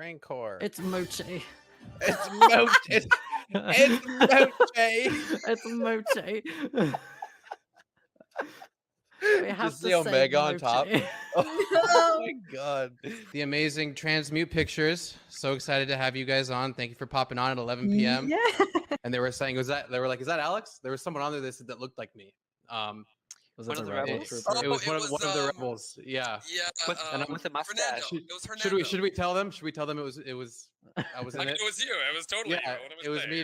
Rancor. It's Moche. It's Moche. It's Moche. It's Moche. We have Just to the Omega on Moche. top. Oh my god. The amazing Transmute Pictures. So excited to have you guys on. Thank you for popping on at 11 p.m. Yeah. And they were saying, they were like, is that Alex? There was someone on there that looked like me. Was One it of the the Rebel rebels? Trooper? It was one of the rebels. Yeah. Yeah, And with the mustache. Fernando. It was Fernando. Should we tell them? Should we tell them it was I was in I mean, it? it was you. It was totally Yeah, you. What am I it was saying? me,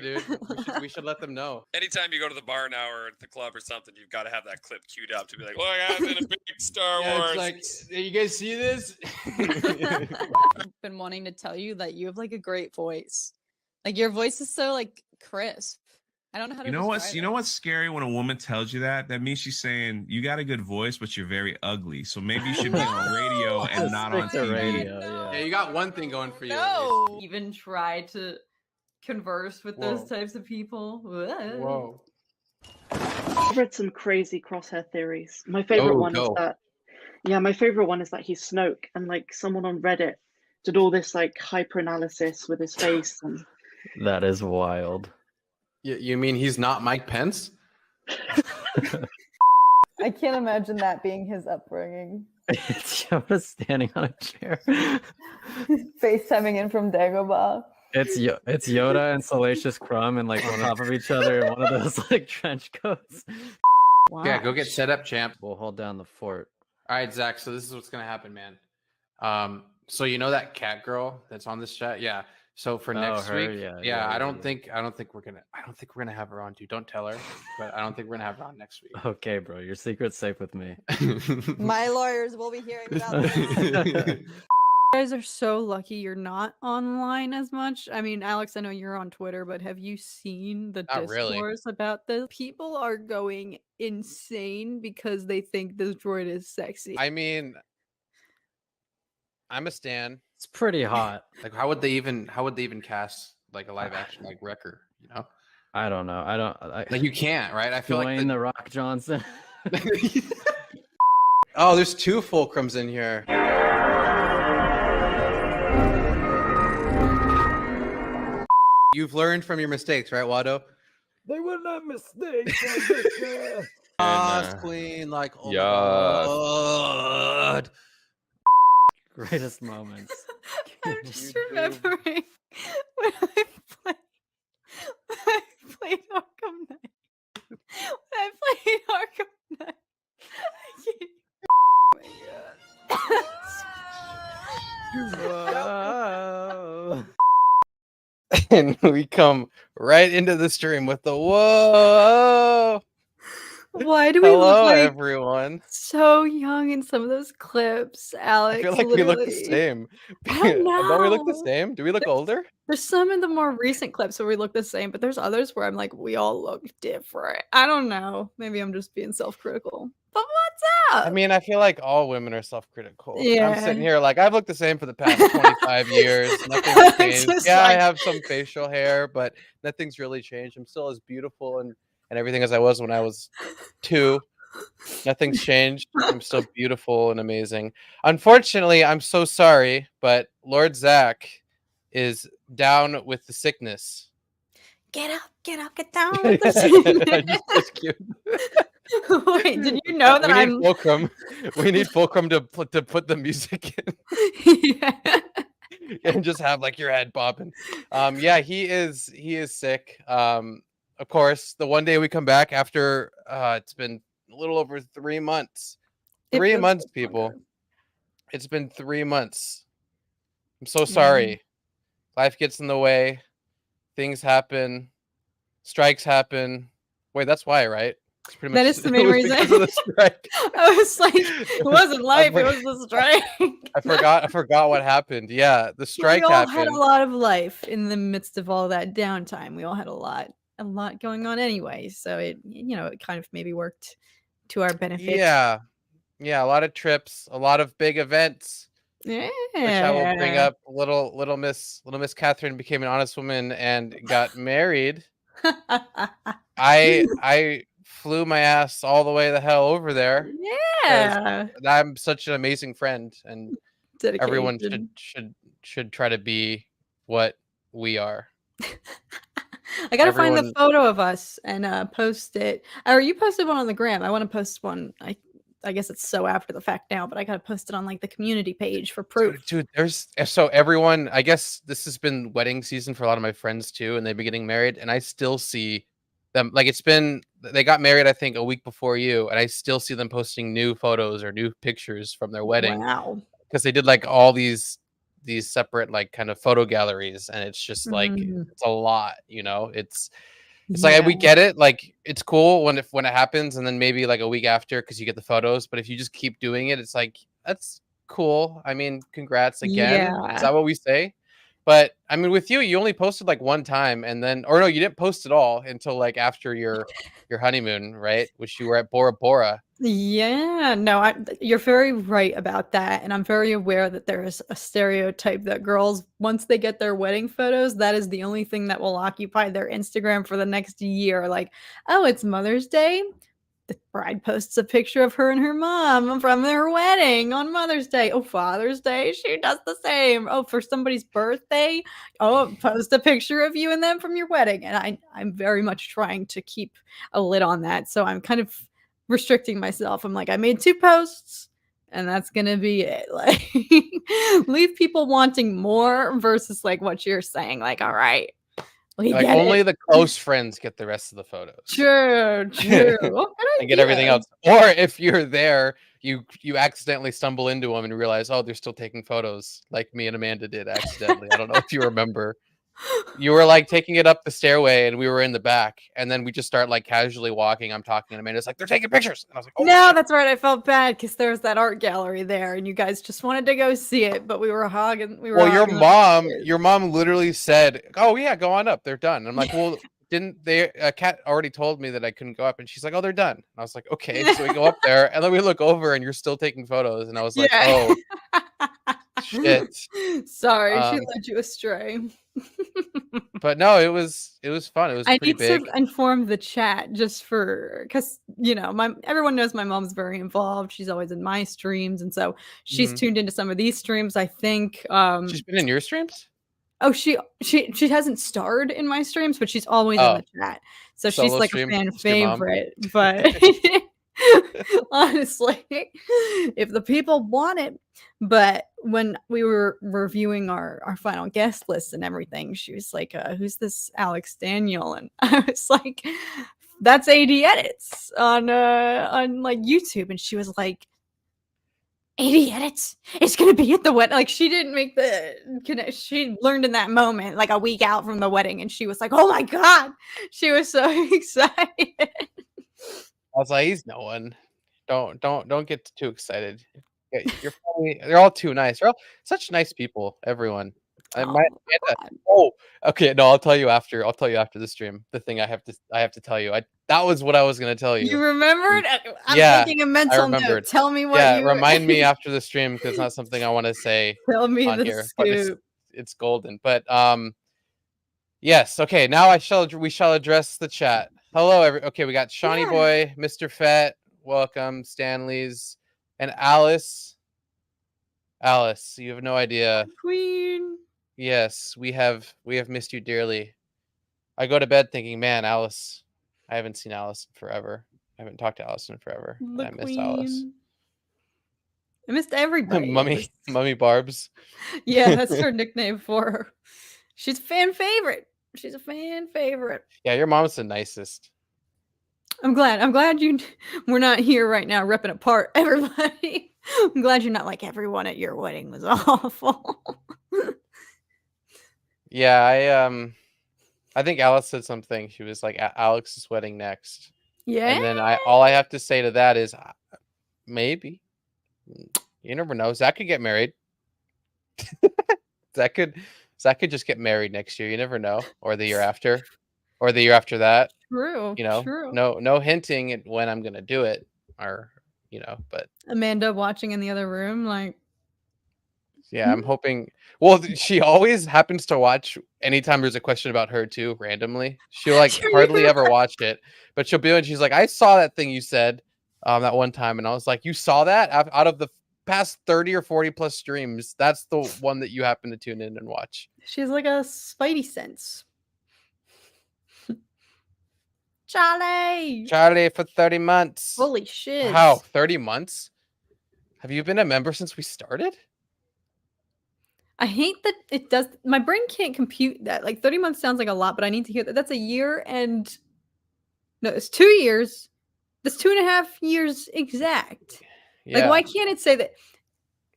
dude. We should let them know. Anytime you go to the bar now or at the club or something, you've got to have that clip queued up to be like, "Look, I was in a big Star Wars." It's like, you guys see this? I've been wanting to tell you that you have like a great voice. Like your voice is so like crisp. I don't know how to You know what's scary when a woman tells you that? That means she's saying you got a good voice, but you're very ugly. So maybe you should be on radio and not on TV. Radio, Yeah, you got one thing going for you. No. Even try to converse with those types of people. Whoa. I've read some crazy crosshair theories. My favorite one is that, my favorite one is that he's Snoke, and like someone on Reddit did all this like hyper analysis with his face. And That is wild. You mean he's not Mike Pence? I can't imagine that being his upbringing. It's Yoda standing on a chair. FaceTiming in from Dagobah. It's Yoda and Salacious Crumb and like on top of each other in one of those like trench coats. wow. Yeah, go get set up, champ. We'll hold down the fort. All right, Zach. So this is what's gonna happen, man. So you know that cat girl that's on this chat? Yeah. So for next her, week, I don't think we're gonna have her on, dude. Don't tell her, but I don't think we're gonna have her on next week. Okay, bro. Your secret's safe with me. My lawyers will be hearing about this. You guys are so lucky you're not online as much. I mean, Alex, I know you're on Twitter, but have you seen the Not really. discourse about this? People are going insane because they think this droid is sexy. I mean, I'm a stan. It's pretty hot. Like, how would they even cast like a live action like Wrecker? You know, I don't know. like you can't, right? I feel like Dwayne the Rock Johnson. Oh, there's two fulcrums in here. You've learned from your mistakes, right, Wado? They were not mistakes. Clean like oh Yeah. God. Greatest moments. I'm just YouTube. remembering when I played Arkham Knight. When I played Arkham Knight. Whoa. And we come right into the stream with the whoa. Why do we Hello, look like everyone. so young in some of those clips, Alex? I feel like we look the literally. same. I don't Don't we look the know. same? Do we look older? There's some in the more recent clips where we look the same, but there's others where I'm like, we all look different. I don't know. Maybe I'm just being self-critical. But what's up? I mean, I feel like all women are self-critical. I'm Yeah. sitting here like I've looked the same for the past 25 years. Nothing's changed. Just Yeah, I like- have some facial hair, but nothing's really changed. I'm still as beautiful and everything as I was when I was 2. Nothing's changed. I'm still beautiful and amazing. Unfortunately, I'm so sorry, but Lord Zach is down with the sickness. Get up, get down with the sickness. That's cute. Wait, did you know that we need fulcrum. We need fulcrum to put the music in Yeah. and just have like your head popping. Yeah, he is sick. Of course, the one day we come back after it's been a little over 3 months. It 3 feels months, like people. longer. It's been 3 months. I'm so sorry. Life gets in the way. Things happen. Strikes happen. Wait, that's why, right? It's pretty That much is the main it was reason. because of the strike. I was like, it wasn't life, it was the strike. I forgot what happened. Yeah, the strike we all happened. had a lot of life in the midst of all that downtime. We all had a lot going on anyway. So it kind of maybe worked to our benefit. Yeah, a lot of trips, a lot of big events. Yeah. Which I will bring up. Little Miss Catherine became an honest woman and got married. I flew my ass all the way the hell over there. Yeah. I'm such an amazing friend, and everyone Dedication. should try to be what we are. I gotta find the Everyone- photo of us and post it. Or you posted one on the gram. I want to post one. I guess it's so after the fact now, but I gotta post it on like the community page for proof. Dude, there's so everyone. I guess this has been wedding season for a lot of my friends too, and they've been getting married, and I still see them. Like they got married, I think, a week before you, and I still see them posting new photos or new pictures from their wedding Wow. because they did like all these separate like kind of photo galleries, and it's just like Mhm. it's a lot, It's like we get it, like it's cool when it happens, and then maybe like a week after because you get the photos. But if you just keep doing it, it's like that's cool. I mean, congrats again. Yeah. Is that what we say? But I mean, with you only posted like one time, and then or no, you didn't post at all until like after your honeymoon, right? Which you were at Bora Bora. Yeah, no, you're very right about that. And I'm very aware that there is a stereotype that girls, once they get their wedding photos, that is the only thing that will occupy their Instagram for the next year. Like, oh, it's Mother's Day. The bride posts a picture of her and her mom from their wedding on Mother's Day. Oh, Father's Day, she does the same. Oh, for somebody's birthday, oh, post a picture of you and them from your wedding. And I'm very much trying to keep a lid on that. So I'm kind of restricting myself. I'm like, I made 2 posts and that's gonna be it. Like, leave people wanting more versus like what you're saying. Like, all right, we Like get only it. the close friends get the rest of the photos. True. Oh, good And get everything idea. else. Or if you're there, you accidentally stumble into them and realize, oh, they're still taking photos, like me and Amanda did accidentally. I don't know if you remember. You were like taking it up the stairway, and we were in the back, and then we just start like casually walking. I'm talking, and Amanda's like, "They're taking pictures," and I was like, "Oh No, shit." that's right. I felt bad because there's that art gallery there, and you guys just wanted to go see it, but we were hogging. Well, hogging the your mom literally said, "Oh yeah, go on up. They're done." And I'm like, "Well, didn't they? Kat already told me that I couldn't go up," and she's like, "Oh, they're done." And I was like, "Okay." So we go up there, and then we look over, and you're still taking photos, and I was like, "Oh shit." Sorry, she Um, led you astray. But no, it was fun. It was I pretty need big. to inform the chat just for because everyone knows my mom's very involved. She's always in my streams, and so she's Mhm. tuned into some of these streams. I think. She's been in your streams. Oh, she hasn't starred in my streams, but she's always in Oh. the chat. So she's Solo like stream, a fan just your mom. favorite. But honestly, if the people want it. But when we were reviewing our final guest list and everything, she was like, who's this Alex Daniel? And I was like, that's AD Edits on like YouTube. And she was like, 80 edits. It's gonna be at the wedding. Like she didn't make the connection. She learned in that moment, like a week out from the wedding, and she was like, "Oh my god!" She was so excited. I was like, he's no one. Don't get too excited. Yeah, you're funny. They're all too nice. They're all such nice people. Everyone. I Oh, might. God. Oh, okay. No, I'll tell you after. I'll tell you after the stream. The thing I have to tell you. That was what I was gonna tell You you. remembered? I'm Yeah, making a mental note. remembered. Tell me what Yeah, you remind me after the stream because it's not something I want to say Tell me on the here. But scoop. it's golden. But yes. Okay. Now we shall address the chat. Hello, okay. We got Shawnee Yeah. Boy, Mr. Fett. Welcome, Stanley's, and Alice. Alice, you have no idea. Queen. Yes, we have missed you dearly. I go to bed thinking, man, Alice. I haven't seen Alice in forever. I haven't talked to Alice in forever. And The I miss Alice. queen. I missed everybody. Mummy Barbs. Yeah, that's her nickname for her. She's a fan favorite. She's a fan favorite. Yeah, your mom's the nicest. I'm glad. We're not here right now ripping apart everybody. I'm glad you're not like everyone at your wedding was awful. Yeah, I think Alice said something. She was like, Alex's wedding next. Yeah. And then all I have to say to that is maybe. You never know. Zach could get married. Zach could just get married next year. You never know. Or the year after. Or the year after that. True. You know. True. No hinting at when I'm gonna do it. Or, but Amanda watching in the other room, like, yeah, I'm hoping. Well, she always happens to watch anytime there's a question about her too, randomly. She'll like hardly ever watch it, but she'll be and she's like, I saw that thing you said that one time, and I was like, you saw that out of the past 30 or 40 plus streams, that's the one that you happen to tune in and watch. She has like a spidey sense. Charlie! Charlie for 30 months. Holy shit. Wow, 30 months? Have you been a member since we started? I hate that it does. My brain can't compute that. Like 30 months sounds like a lot, but I need to hear that. That's a year and. No, it's 2 years. That's 2.5 years exact. Yeah. Like, why can't it say that?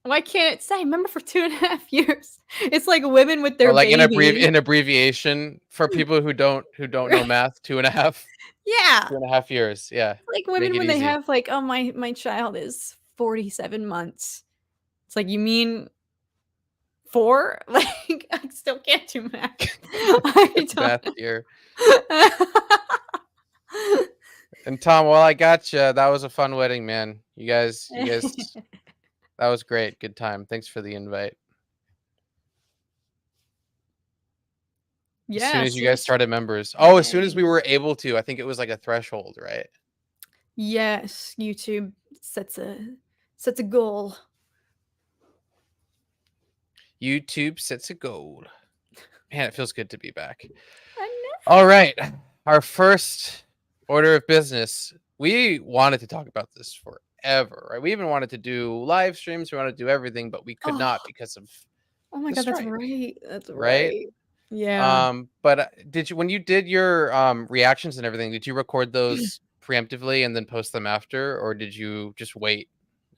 Why can't it say member for 2.5 years? It's like women with their or like baby. in abbreviation for people who don't know math. 2.5. Yeah. 2.5 years. Yeah. Like women Make it when they easy. have like, oh my child is 47 months. It's like, you mean 4? Like, I still can't do math. I don't. Math here. And Tom, while I got you, that was a fun wedding, man. You guys, that was great. Good time. Thanks for the invite. Yeah. As soon as you guys started members. Oh, as soon as we were able to. I think it was like a threshold, right? Yes, YouTube sets a goal. YouTube sets a goal. Man, it feels good to be back. I know. All right. Our first order of business. We wanted to talk about this forever, right? We even wanted to do live streams. We wanted to do everything, but we could not because of Oh my the god, that's strike. right. That's Right? right. Yeah. But did you, when you did your reactions and everything, did you record those preemptively and then post them after, or did you just wait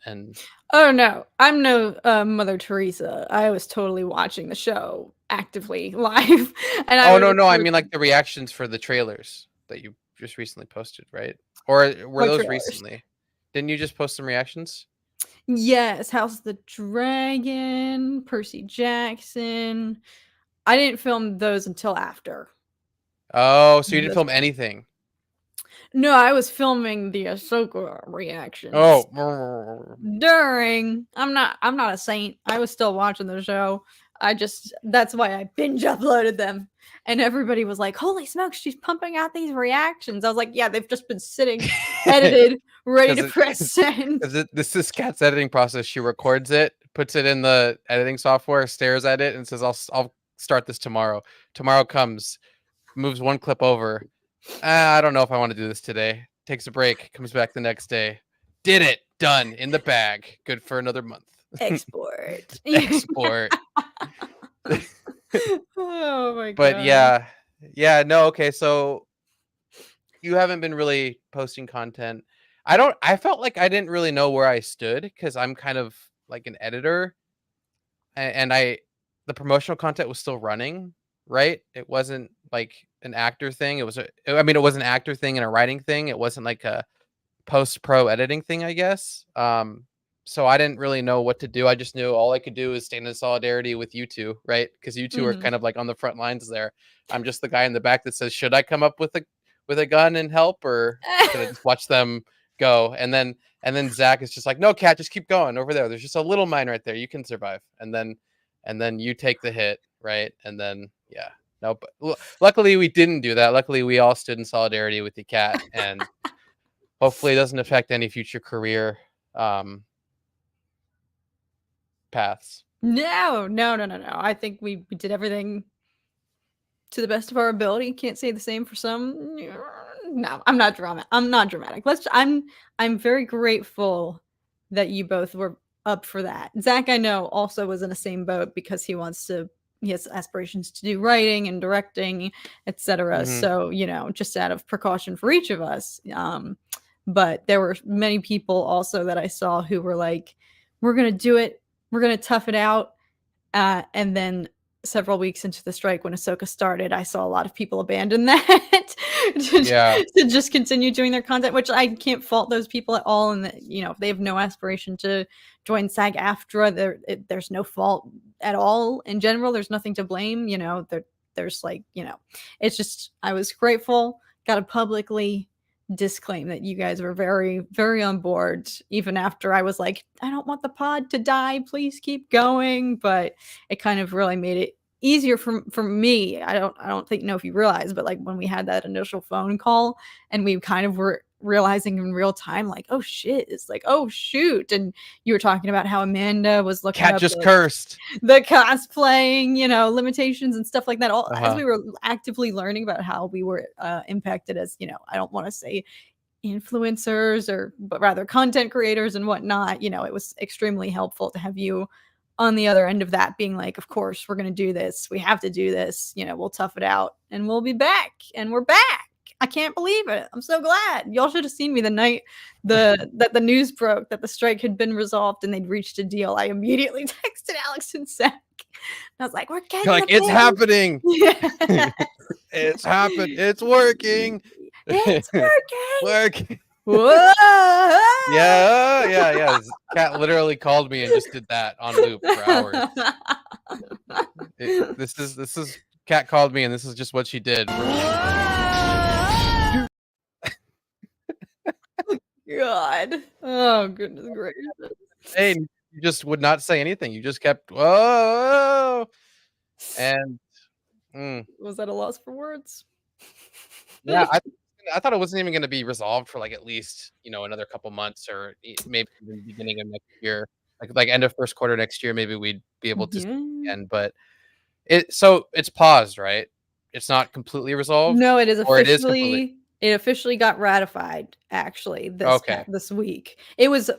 and Oh no, I'm no Mother Teresa. I was totally watching the show actively live, and I Oh would no, I record mean like the reactions for the trailers that you just recently posted, right? Or were What those trailers? recently? Didn't you just post some reactions? Yes, House of the Dragon, Percy Jackson. I didn't film those until after. Oh, so you didn't That's film right. anything? No, I was filming the Ahsoka reactions. Oh, During I'm not a saint. I was still watching the show. That's why I binge uploaded them. And everybody was like, holy smokes, she's pumping out these reactions. I was like, yeah, they've just been sitting edited, ready to press send. This is Kat's editing process. She records it, puts it in the editing software, stares at it, and says, I'll start this tomorrow. Tomorrow comes, moves one clip over. I don't know if I want to do this today. Takes a break, comes back the next day. Did it. Done. In the bag. Good for another month. Export. Export. Oh my god. But yeah, no, okay, so you haven't been really posting content. I felt like I didn't really know where I stood because I'm kind of like an editor, and the promotional content was still running, right? It wasn't like an actor thing. It was it was an actor thing and a writing thing. It wasn't like a post-pro editing thing, I guess. So I didn't really know what to do. I just knew all I could do is stand in solidarity with you two, right? Because you 2 are kind of like on the front lines there. I'm just the guy in the back that says, should I come up with a gun and help, or should I just watch them go? And then Zach is just like, no, Kat, just keep going over there. There's just a little mine right there. You can survive. And then you take the hit, right? And then no, but luckily we didn't do that. Luckily we all stood in solidarity with the Kat, and hopefully it doesn't affect any future career paths. No. I think we did everything to the best of our ability. Can't say the same for some. No, I'm not dramatic. I'm very grateful that you both were up for that. Zach, I know, also was in the same boat because he has aspirations to do writing and directing, etc. So, just out of precaution for each of us. But there were many people also that I saw who were like, we're going to do it. We're going to tough it out. And then several weeks into the strike, when Ahsoka started, I saw a lot of people abandon that to just continue doing their content, which I can't fault those people at all. And if they have no aspiration to join SAG-AFTRA, there's no fault at all. In general, there's nothing to blame. There's it's just, I was grateful, got to publicly disclaim that you guys were very, very on board, even after I was like, I don't want the pod to die, please keep going. But it kind of really made it easier for me. I don't know if you realize, but like when we had that initial phone call and we kind of were realizing in real time, like, oh shit, it's like, oh shoot. And you were talking about how Amanda was looking Cat up just like, cursed. the cosplaying, limitations and stuff like that. All as Uh-huh. we were actively learning about how we were impacted as, I don't want to say influencers but rather content creators and whatnot. It was extremely helpful to have you on the other end of that, being like, of course we're going to do this, we have to do this, we'll tough it out and we'll be back, and we're back. I can't believe it. I'm so glad. Y'all should have seen me the night that the news broke that the strike had been resolved and they'd reached a deal. I immediately texted Alex and Zach. I was like, we're getting Like, it's happening. Yeah. It's happened. It's working. It's working. Working. Whoa. Yeah. Cat literally called me and just did that on loop for hours. This is Cat called me and this is just what she did. God. Oh, goodness gracious. Hey, you just would not say anything. You just kept, whoa. And was that a loss for words? yeah, I thought it wasn't even going to be resolved for like at least, another couple months, or maybe the beginning of next year, like end of first quarter next year, maybe we'd be able to see again. But it's paused, right? It's not completely resolved. No, it is Or it is officially. It officially got ratified. Actually, this week, it was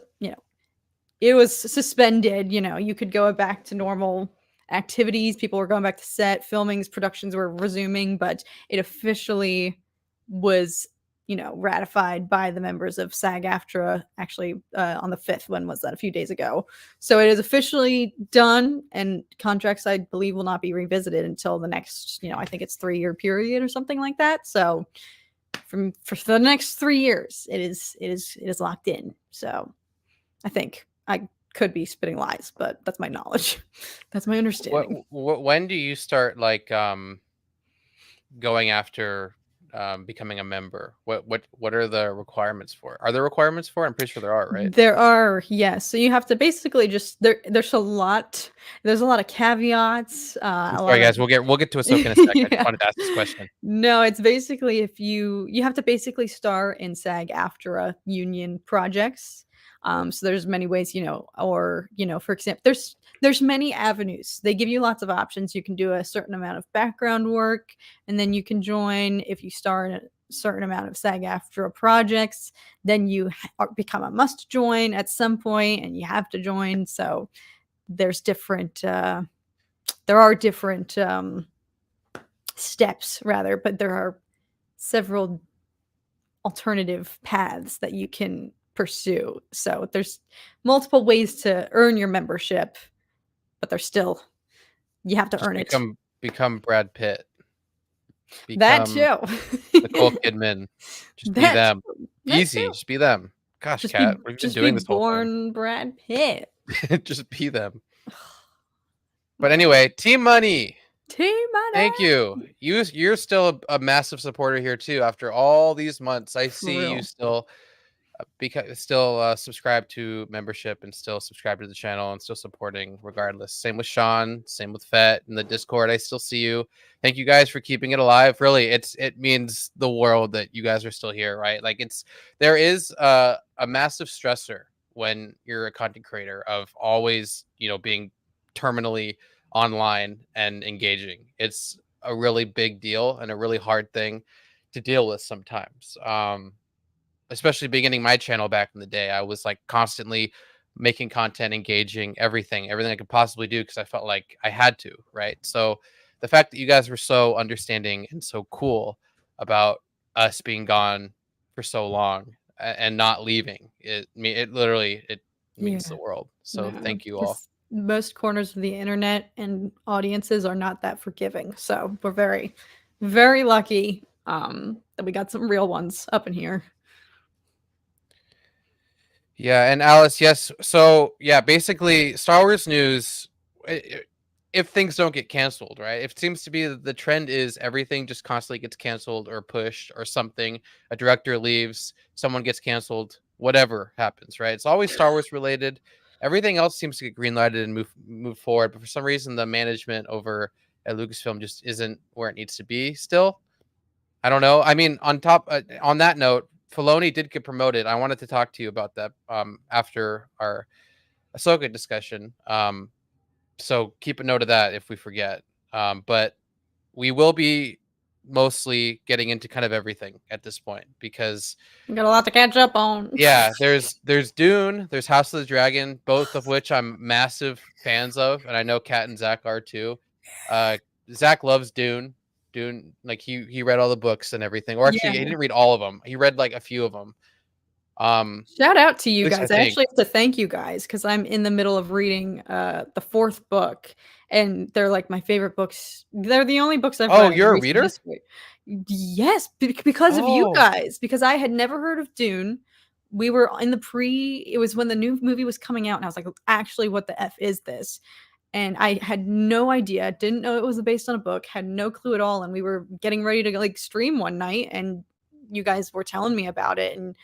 it was suspended. You could go back to normal activities. People were going back to set filmings, productions were resuming, but it officially was ratified by the members of SAG-AFTRA actually on the 5th. When was that? A few days ago. So it is officially done, and contracts, I believe, will not be revisited until the next, I think it's 3-year period or something like that. So for the next 3 years, it is locked in. So I think I could be spitting lies, but that's my knowledge. That's my understanding. When do you start going after becoming a member? What are the requirements for? Are there requirements for it? I'm pretty sure there are, right? There are, yes. So you have to basically just there's a lot of caveats. Sorry, guys, we'll get to Ahsoka in a second. Yeah. I just wanted to ask this question. No, it's basically if you have to basically star in SAG-AFTRA union projects. So there's many ways, or for example, there's many avenues. They give you lots of options. You can do a certain amount of background work, and then you can join if you star in a certain amount of SAG-AFTRA projects. Then you become a must join at some point, and you have to join. So there's different. There are different steps, rather, but there are several alternative paths that you can pursue. So there's multiple ways to earn your membership, but there's still, you have to earn it. Become Brad Pitt. That too. Nicole Kidman. Just be them. Easy. Just be them. Gosh, Kat, what have you been doing this whole time? Brad Pitt. Just be them. But anyway, Tmoney. Tmoney. Thank you. You're still a massive supporter here too. After all these months, I see you still subscribe to membership and still subscribe to the channel and still supporting regardless. Same with Sean, same with Fett in the Discord. I still see you. Thank you guys for keeping it alive. Really, it means the world that you guys are still here, right? Like there is a massive stressor when you're a content creator of always, being terminally online and engaging. It's a really big deal and a really hard thing to deal with sometimes. Especially beginning my channel back in the day, I was like constantly making content, engaging, everything I could possibly do because I felt like I had to, right? So the fact that you guys were so understanding and so cool about us being gone for so long and not leaving, it literally means the world. So thank you all. Most corners of the internet and audiences are not that forgiving. So we're very, very lucky that we got some real ones up in here. Yeah, and Alice, yes. So yeah, basically Star Wars news, if things don't get canceled, right? It seems to be the trend is everything just constantly gets canceled or pushed or something. A director leaves, someone gets canceled, whatever happens, right? It's always Star Wars related. Everything else seems to get greenlighted and move forward, but for some reason the management over at Lucasfilm just isn't where it needs to be still. I don't know. I mean, on that note, Filoni did get promoted. I wanted to talk to you about that after our Ahsoka discussion. So keep a note of that if we forget. But we will be mostly getting into kind of everything at this point because We got a lot to catch up on. yeah, there's Dune, there's House of the Dragon, both of which I'm massive fans of, and I know Kat and Zach are too. Zach loves Dune. Dune, like he read all the books and everything, or actually he didn't read all of them. He read like a few of them. Shout out to you guys. I think. actually have to thank you guys because I'm in the middle of reading the 4th book, and they're like my favorite books. They're the only books I've read. Oh, in you're a recent reader? history. Yes, because of you Oh. guys. Because I had never heard of Dune. We were in the it was when the new movie was coming out, and I was like, actually, what the F is this? And I had no idea, didn't know it was based on a book, had no clue at all. And we were getting ready to like stream one night, and you guys were telling me about it and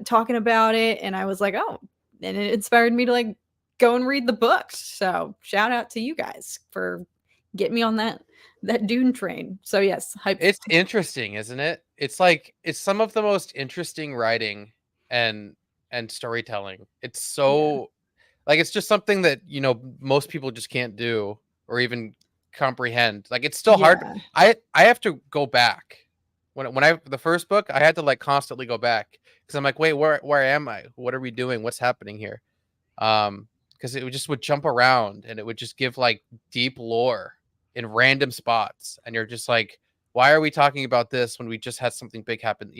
talking about it. And I was like, oh, and it inspired me to like go and read the books. So shout out to you guys for getting me on that Dune train. So yes, It's interesting, isn't it? It's like it's some of the most interesting writing and storytelling. It's so like it's just something that most people just can't do or even comprehend. Like it's still hard. I have to go back when I the first book. I had to like constantly go back because I'm like, wait, where am I? What are we doing? What's happening here? Because it would jump around and it would just give like deep lore in random spots, and you're just like, why are we talking about this when we just had something big happen?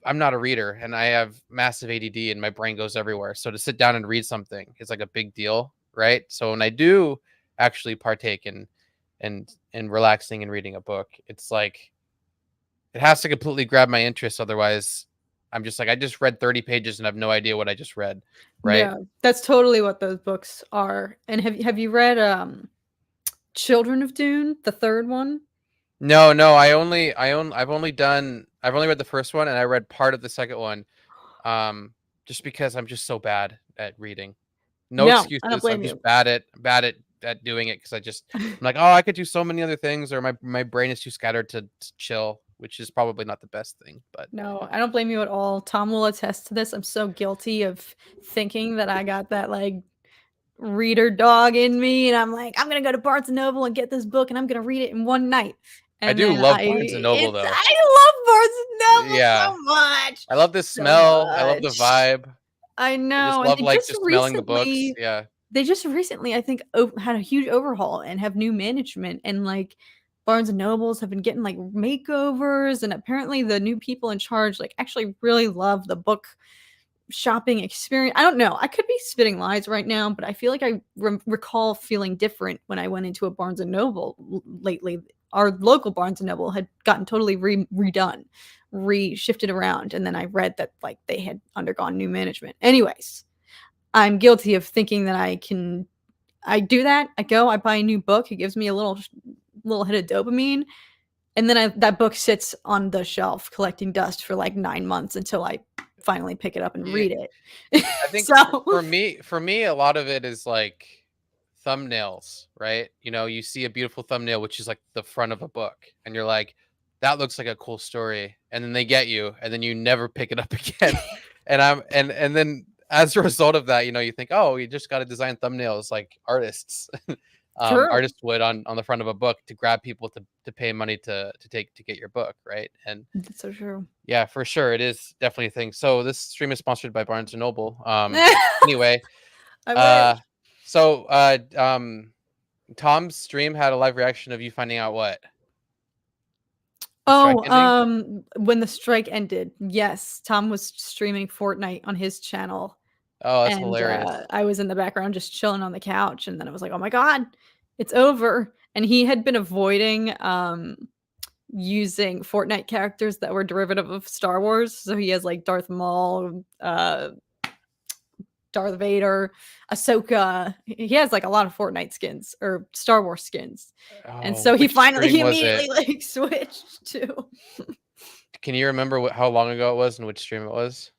I'm not a reader, and I have massive ADD, and my brain goes everywhere. So to sit down and read something is like a big deal, right? So when I do actually partake in relaxing and reading a book, it's like it has to completely grab my interest. Otherwise, I'm just like, I just read 30 pages and I have no idea what I just read, right? Yeah, that's totally what those books are. And have you read Children of Dune, the 3rd one? No, I've only read the first one, and I read part of the second one. Just because I'm just so bad at reading. No excuses. I don't blame I'm just you. bad at doing it because I'm like, oh, I could do so many other things, or my brain is too scattered to chill, which is probably not the best thing. But no, I don't blame you at all. Tom will attest to this. I'm so guilty of thinking that I got that like reader dog in me, and I'm like, I'm gonna go to Barnes and Noble and get this book, and I'm gonna read it in one night. And I do love Barnes and Noble, though. I love Barnes and Noble so much. I love the smell. I love the vibe. I know. I just love like just smelling the books. Yeah. They just recently, I think, had a huge overhaul and have new management, and like Barnes and Nobles have been getting like makeovers, and apparently the new people in charge like actually really love the book shopping experience. I don't know. I could be spitting lies right now, but I feel like I recall feeling different when I went into a Barnes and Noble lately. Our local Barnes and Noble had gotten totally redone, shifted around, and then I read that like they had undergone new management. Anyways, I'm guilty of thinking that I do that. I buy a new book. It gives me a little hit of dopamine, and then that book sits on the shelf collecting dust for like 9 months until I finally pick it up and read it. I think for me, a lot of it is like thumbnails, right? You see a beautiful thumbnail, which is like the front of a book, and you're like, that looks like a cool story, and then they get you, and then you never pick it up again. and then as a result of that, you think, oh, you just got to design thumbnails like artists. Artists would on the front of a book to grab people to pay money to get your book, right? And that's so true. Yeah, for sure, it is definitely a thing. So this stream is sponsored by Barnes and Noble. Anyway, Tom's stream had a live reaction of you finding out what? When the strike ended, yes, Tom was streaming Fortnite on his channel. Oh, that's hilarious. I was in the background just chilling on the couch, and then I was like, oh my God, it's over. And he had been avoiding using Fortnite characters that were derivative of Star Wars. So he has like Darth Maul, Darth Vader, Ahsoka. He has like a lot of Fortnite skins or Star Wars skins. And so he immediately like switched to. Can you remember how long ago it was and which stream it was?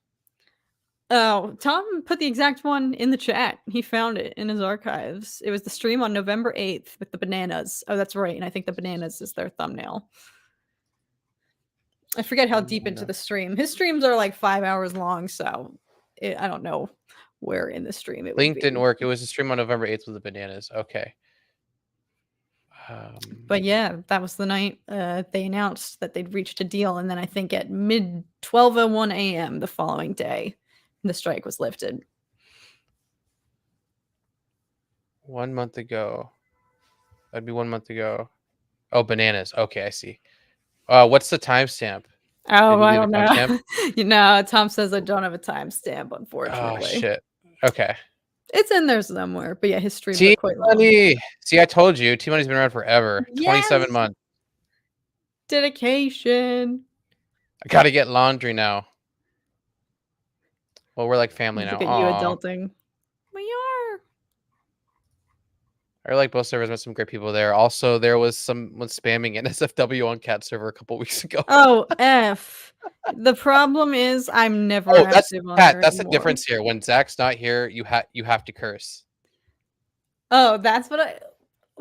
Oh, Tom put the exact one in the chat. He found it in his archives. It was the stream on November 8th with the bananas. Oh, that's right. And I think the bananas is their thumbnail. I forget how deep into the stream. His streams are like 5 hours long, so I don't know where in the stream it would Link be. didn't work. It was a stream on November 8th with the bananas. Okay. But yeah, that was the night they announced that they'd reached a deal, and then I think at mid 12:01 a.m. the following day, the strike was lifted. 1 month ago. That'd be 1 month ago. Oh, bananas. Okay, I see. What's the timestamp? Oh, I leave a don't know. timestamp? Tom says I don't have a timestamp, Oh unfortunately. shit. Okay. It's in there somewhere, but yeah, his streams are quite long. Tmoney. See, I told you, Tmoney's been around forever. 27 Yes! months. Dedication. I gotta get laundry now. Well, we're like family now. Look at you adulting. We are. I like both servers. Met some great people there. Also, there was someone spamming NSFW on Cat server a couple weeks ago. Oh, F. The problem is I'm never that's active on Cat. there That's the anymore. difference here. When Zach's not here, you have to curse. Oh, that's what I.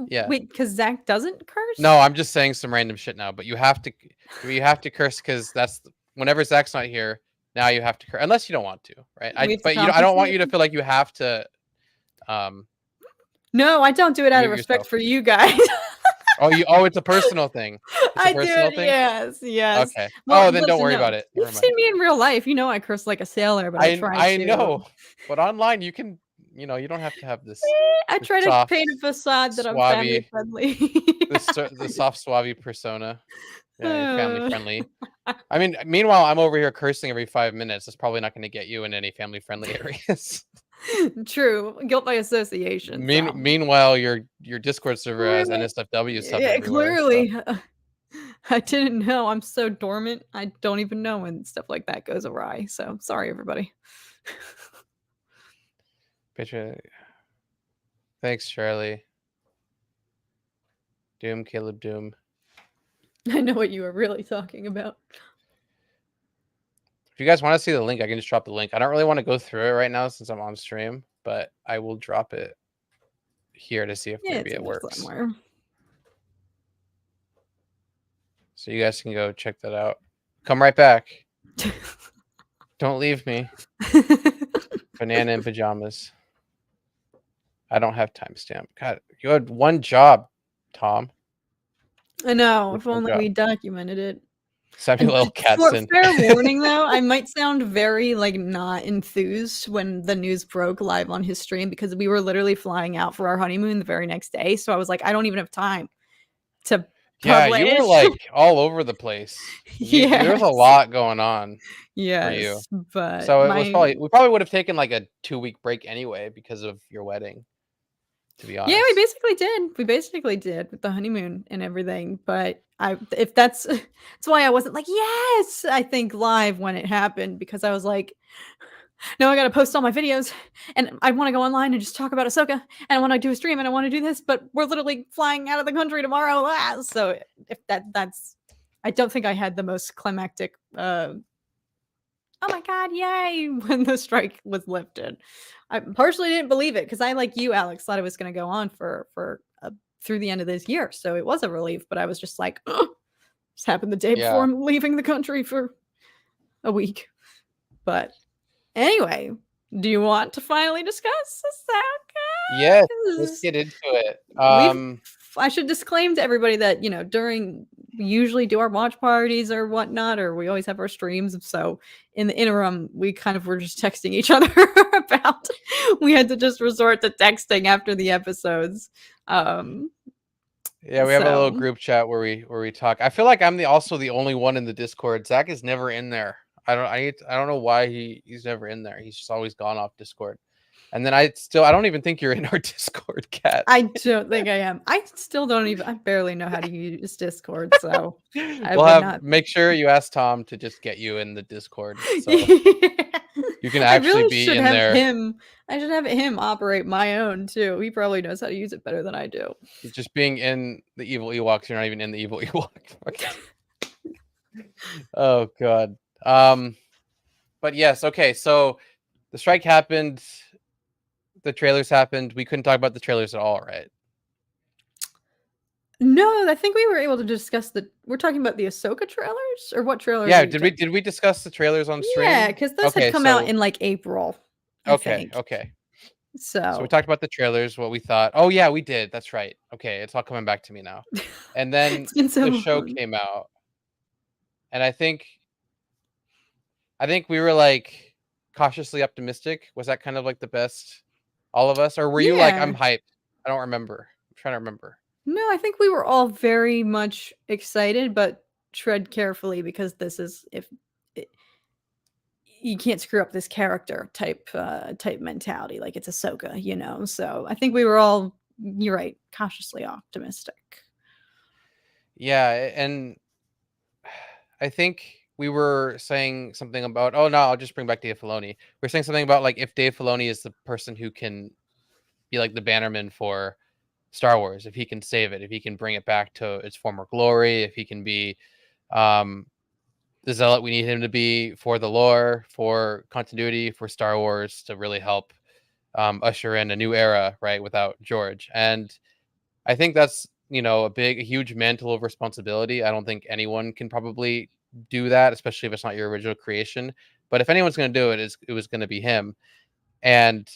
Yeah. Wait, because Zach doesn't curse? No, I'm just saying some random shit now. But you have to curse because that's whenever Zach's not here. Now you have to curse unless you don't want to, right? I don't want you to feel like you have to. No, I don't do it out of respect for you guys. It's a personal thing. I do it. Yes. Okay. Well, then don't worry about it. You've seen me in real life. You know I curse like a sailor, but I try to. I know, but online you can. You don't have to have this. I try to paint a facade that I'm family friendly. the soft suave persona. Yeah, you're family friendly. I mean, meanwhile, I'm over here cursing every 5 minutes. That's probably not going to get you in any family friendly areas. True, guilt by association. Meanwhile, your Discord server has NSFW stuff. Yeah, everywhere, clearly. So. I didn't know. I'm so dormant. I don't even know when stuff like that goes awry. So sorry, everybody. Thanks, Charlie. Doom, Caleb Doom. I know what you were really talking about. If you guys want to see the link, I can just drop the link. I don't really want to go through it right now since I'm on stream, but I will drop it here to see if maybe it works. Somewhere. So you guys can go check that out. Come right back. Don't leave me. Banana in pajamas. I don't have timestamp. God, you had one job, Tom. I know. If only we documented it. Samuel Katzen. Fair warning, though, I might sound very not enthused when the news broke live on his stream because we were literally flying out for our honeymoon the very next day. So I was like, I don't even have time to publish. Yeah, you were all over the place. Yeah, there was a lot going on. Yeah, for you. But so we probably would have taken a 2-week break anyway because of your wedding. To be honest. Yeah, we basically did with the honeymoon and everything. But that's why I wasn't like, yes, I think live when it happened, because I was like, no, I got to post all my videos and I want to go online and just talk about Ahsoka and I want to do a stream and I want to do this, but we're literally flying out of the country tomorrow. So if that's, I don't think I had the most climactic, oh my God, yay, when the strike was lifted. I partially didn't believe it because I, like you, Alex, thought it was going to go on for through the end of this year. So it was a relief, but I was just like, oh, this happened the day before I'm leaving the country for a week. But anyway, do you want to finally discuss Ahsoka? Yes, let's get into it. I should disclaim to everybody that, we usually do our watch parties or whatnot, or we always have our streams. So in the interim, we kind of were just texting each other about, we had to just resort to texting after the episodes. Yeah, we have a little group chat where we talk. I feel like I'm also the only one in the Discord. Zach is never in there. I don't know why he's never in there. He's just always gone off Discord. And then I don't even think you're in our Discord, Cat. I don't think I am. I barely know how to use Discord, so make sure you ask Tom to just get you in the Discord. So you can actually be in there. I should have him operate my own too. He probably knows how to use it better than I do. Just being in the evil Ewoks, you're not even in the evil Ewoks. Oh God. But yes, okay, so the strike happened. The trailers happened. We couldn't talk about the trailers at all, right? No, I think we were able to discuss we're talking about the Ahsoka trailers, or what trailers? Yeah, are you talking- did we discuss the trailers on stream? Yeah, because those Okay, had come out in like April. I think. okay. So So we talked about the trailers, what we thought. Oh yeah, we did. That's right. Okay, it's all coming back to me now. And then it's been so the show long. came out, and I think we were like cautiously optimistic. Was that kind of like the best, all of us, or were you like, I'm Yeah. hyped? I don't remember. I'm trying to remember. No, I think we were all very much excited, but tread carefully because this is you can't screw up this character type mentality. Like it's Ahsoka, you know. So I think we were all, you're right, cautiously optimistic. Yeah, and I think we were saying something about. Oh no, I'll just bring back Dave Filoni. We're saying something about like if Dave Filoni is the person who can be like the bannerman for Star Wars, if he can save it, if he can bring it back to its former glory, if he can be the zealot we need him to be for the lore, for continuity, for Star Wars, to really help usher in a new era, right, without George. And I think that's, a huge mantle of responsibility. I don't think anyone can probably do that, especially if it's not your original creation. But if anyone's going to do it, it was going to be him. And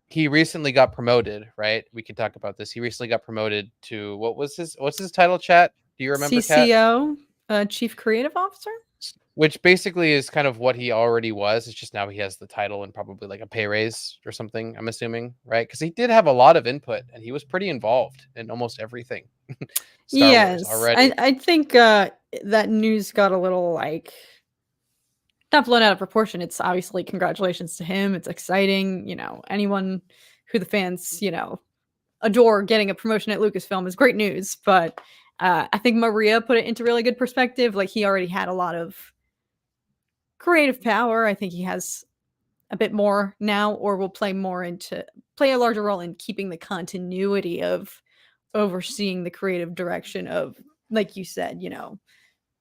he recently got promoted, right? We can talk about this. He recently got promoted to what's his title, chat? Do you remember, Kat? CCO, Chief Creative Officer? Which basically is kind of what he already was. It's just now he has the title and probably like a pay raise or something, I'm assuming, right? Because he did have a lot of input and he was pretty involved in almost everything. Star Wars already. I think that news got a little like not blown out of proportion. It's obviously congratulations to him. It's exciting. Anyone who the fans, adore getting a promotion at Lucasfilm is great news. But I think Maria put it into really good perspective. Like he already had a lot of creative power. I think he has a bit more now, or will play a larger role in keeping the continuity of overseeing the creative direction of, like you said,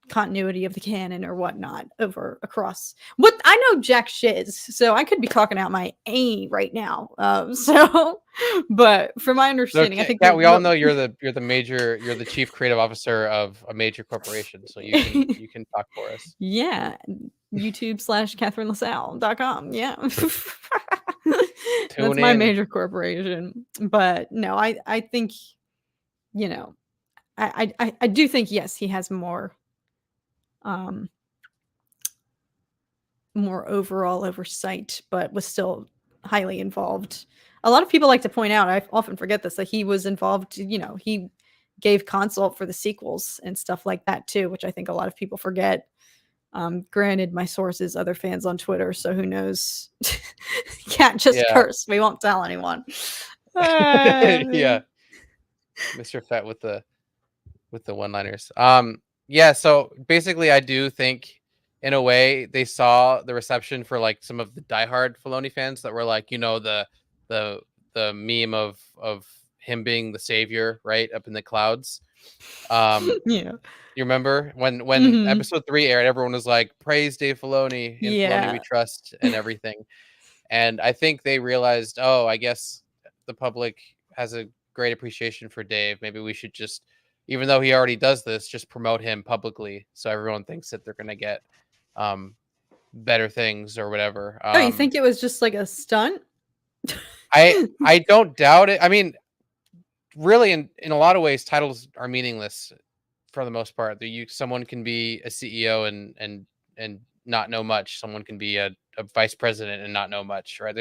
continuity of the canon or whatnot across what I know jack shiz, so I could be talking out my A right now. But from my understanding, I think we all know you're the chief creative officer of a major corporation, so you can talk for us. Yeah, YouTube/CatherineLasalle.com. Yeah. That's my major corporation. But no, I think, I do think, yes, he has more overall oversight, but was still highly involved. A lot of people like to point out, I often forget this, that he was involved, he gave consult for the sequels and stuff like that too, which I think a lot of people forget. Granted, my source is other fans on Twitter, so who knows? Can't just curse. We won't tell anyone. Yeah, Mr. Fett with the one-liners. Yeah. So basically, I do think, in a way, they saw the reception for like some of the diehard Filoni fans that were like, the meme of him being the savior, right, up in the clouds. Yeah. You remember when episode 3 aired, everyone was like, praise Dave Filoni, in Filoni we trust, and everything. And I think they realized, oh, I guess the public has a great appreciation for Dave. Maybe we should just, even though he already does this, just promote him publicly so everyone thinks that they're going to get better things or whatever. Oh, you think it was just like a stunt? I don't doubt it. I mean, really, in a lot of ways, titles are meaningless for the most part. Someone can be a CEO and not know much. Someone can be a vice president and not know much, right?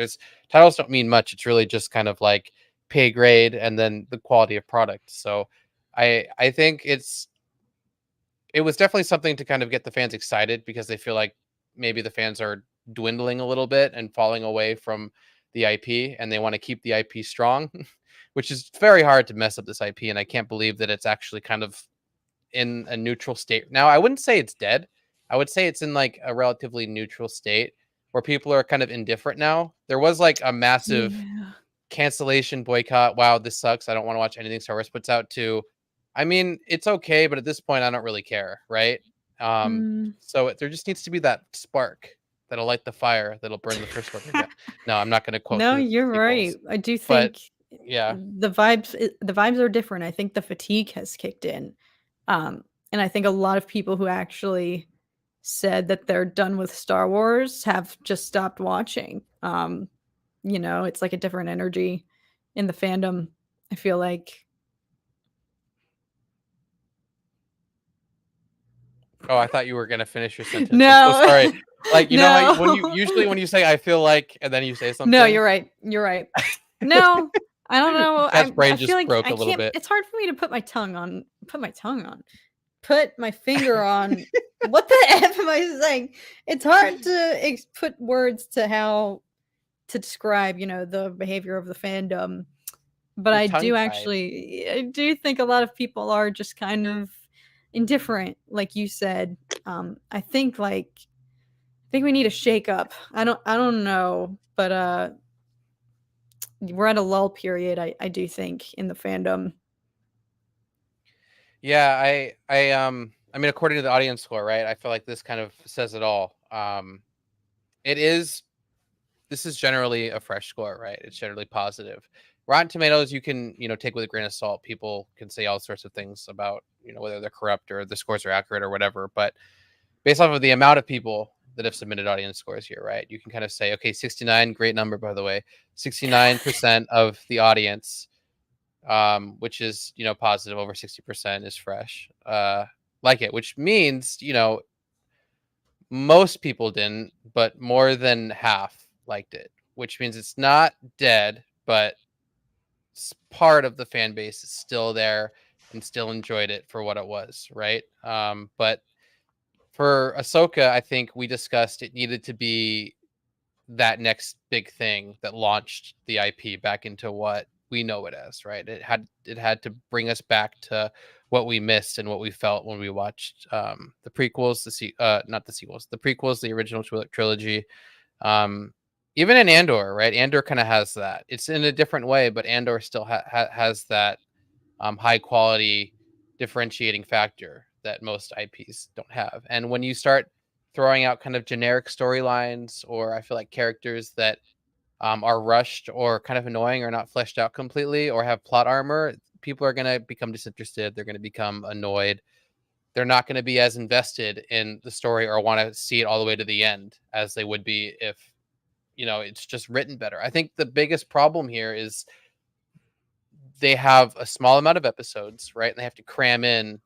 Titles don't mean much. It's really just kind of like pay grade and then the quality of product. So I think it was definitely something to kind of get the fans excited, because they feel like maybe the fans are dwindling a little bit and falling away from the IP, and they want to keep the IP strong, which is very hard to mess up this IP. And I can't believe that it's actually kind of in a neutral state now. I wouldn't say it's dead. I would say it's in like a relatively neutral state where people are kind of indifferent now. There was like a massive cancellation boycott. Wow, this sucks. I don't want to watch anything Star Wars puts out. To, I mean, it's okay, but at this point, I don't really care, right? So there just needs to be that spark that'll light the fire, that'll burn the first one. No, I'm not going to quote. No, you're right. I do think Yeah. the vibes are different. I think the fatigue has kicked in. And I think a lot of people who actually said that they're done with Star Wars have just stopped watching. It's like a different energy in the fandom, I feel like. Oh, I thought you were gonna finish your sentence. No. I'm so sorry. Like, you know how No. when you say I feel like, and then you say something. No, you're right. You're right. No, I don't know. Cat's brain I just feel like broke I a little can't. bit. It's hard for me to put my finger on. What the F am I saying? It's hard to put words to how to describe, the behavior of the fandom. But You're I do tongue-tied. I do think a lot of people are just kind of indifferent, like you said. I think we need a shake up. I don't know, but we're at a lull period, I do think, in the fandom. Yeah, I mean, according to the audience score, right? I feel like this kind of says it all. This is generally a fresh score, right? It's generally positive. Rotten Tomatoes, you can, take with a grain of salt. People can say all sorts of things about, whether they're corrupt or the scores are accurate or whatever. But based off of the amount of people that have submitted audience scores here, right? You can kind of say, okay, 69, great number, by the way. 69% of the audience, which is, positive, over 60% is fresh, like it, which means, most people didn't, but more than half liked it, which means it's not dead, but part of the fan base is still there and still enjoyed it for what it was, right? But for Ahsoka, I think we discussed it needed to be that next big thing that launched the IP back into what we know it as, right? It had to bring us back to what we missed and what we felt when we watched the prequels, not the sequels, the prequels, the original trilogy. Even in Andor, right? Andor kind of has that. It's in a different way, but Andor still has that high quality differentiating factor that most IPs don't have. And when you start throwing out kind of generic storylines, or I feel like characters that are rushed or kind of annoying or not fleshed out completely or have plot armor, people are going to become disinterested. They're going to become annoyed. They're not going to be as invested in the story or want to see it all the way to the end as they would be if, it's just written better. I think the biggest problem here is they have a small amount of episodes, right? And they have to cram in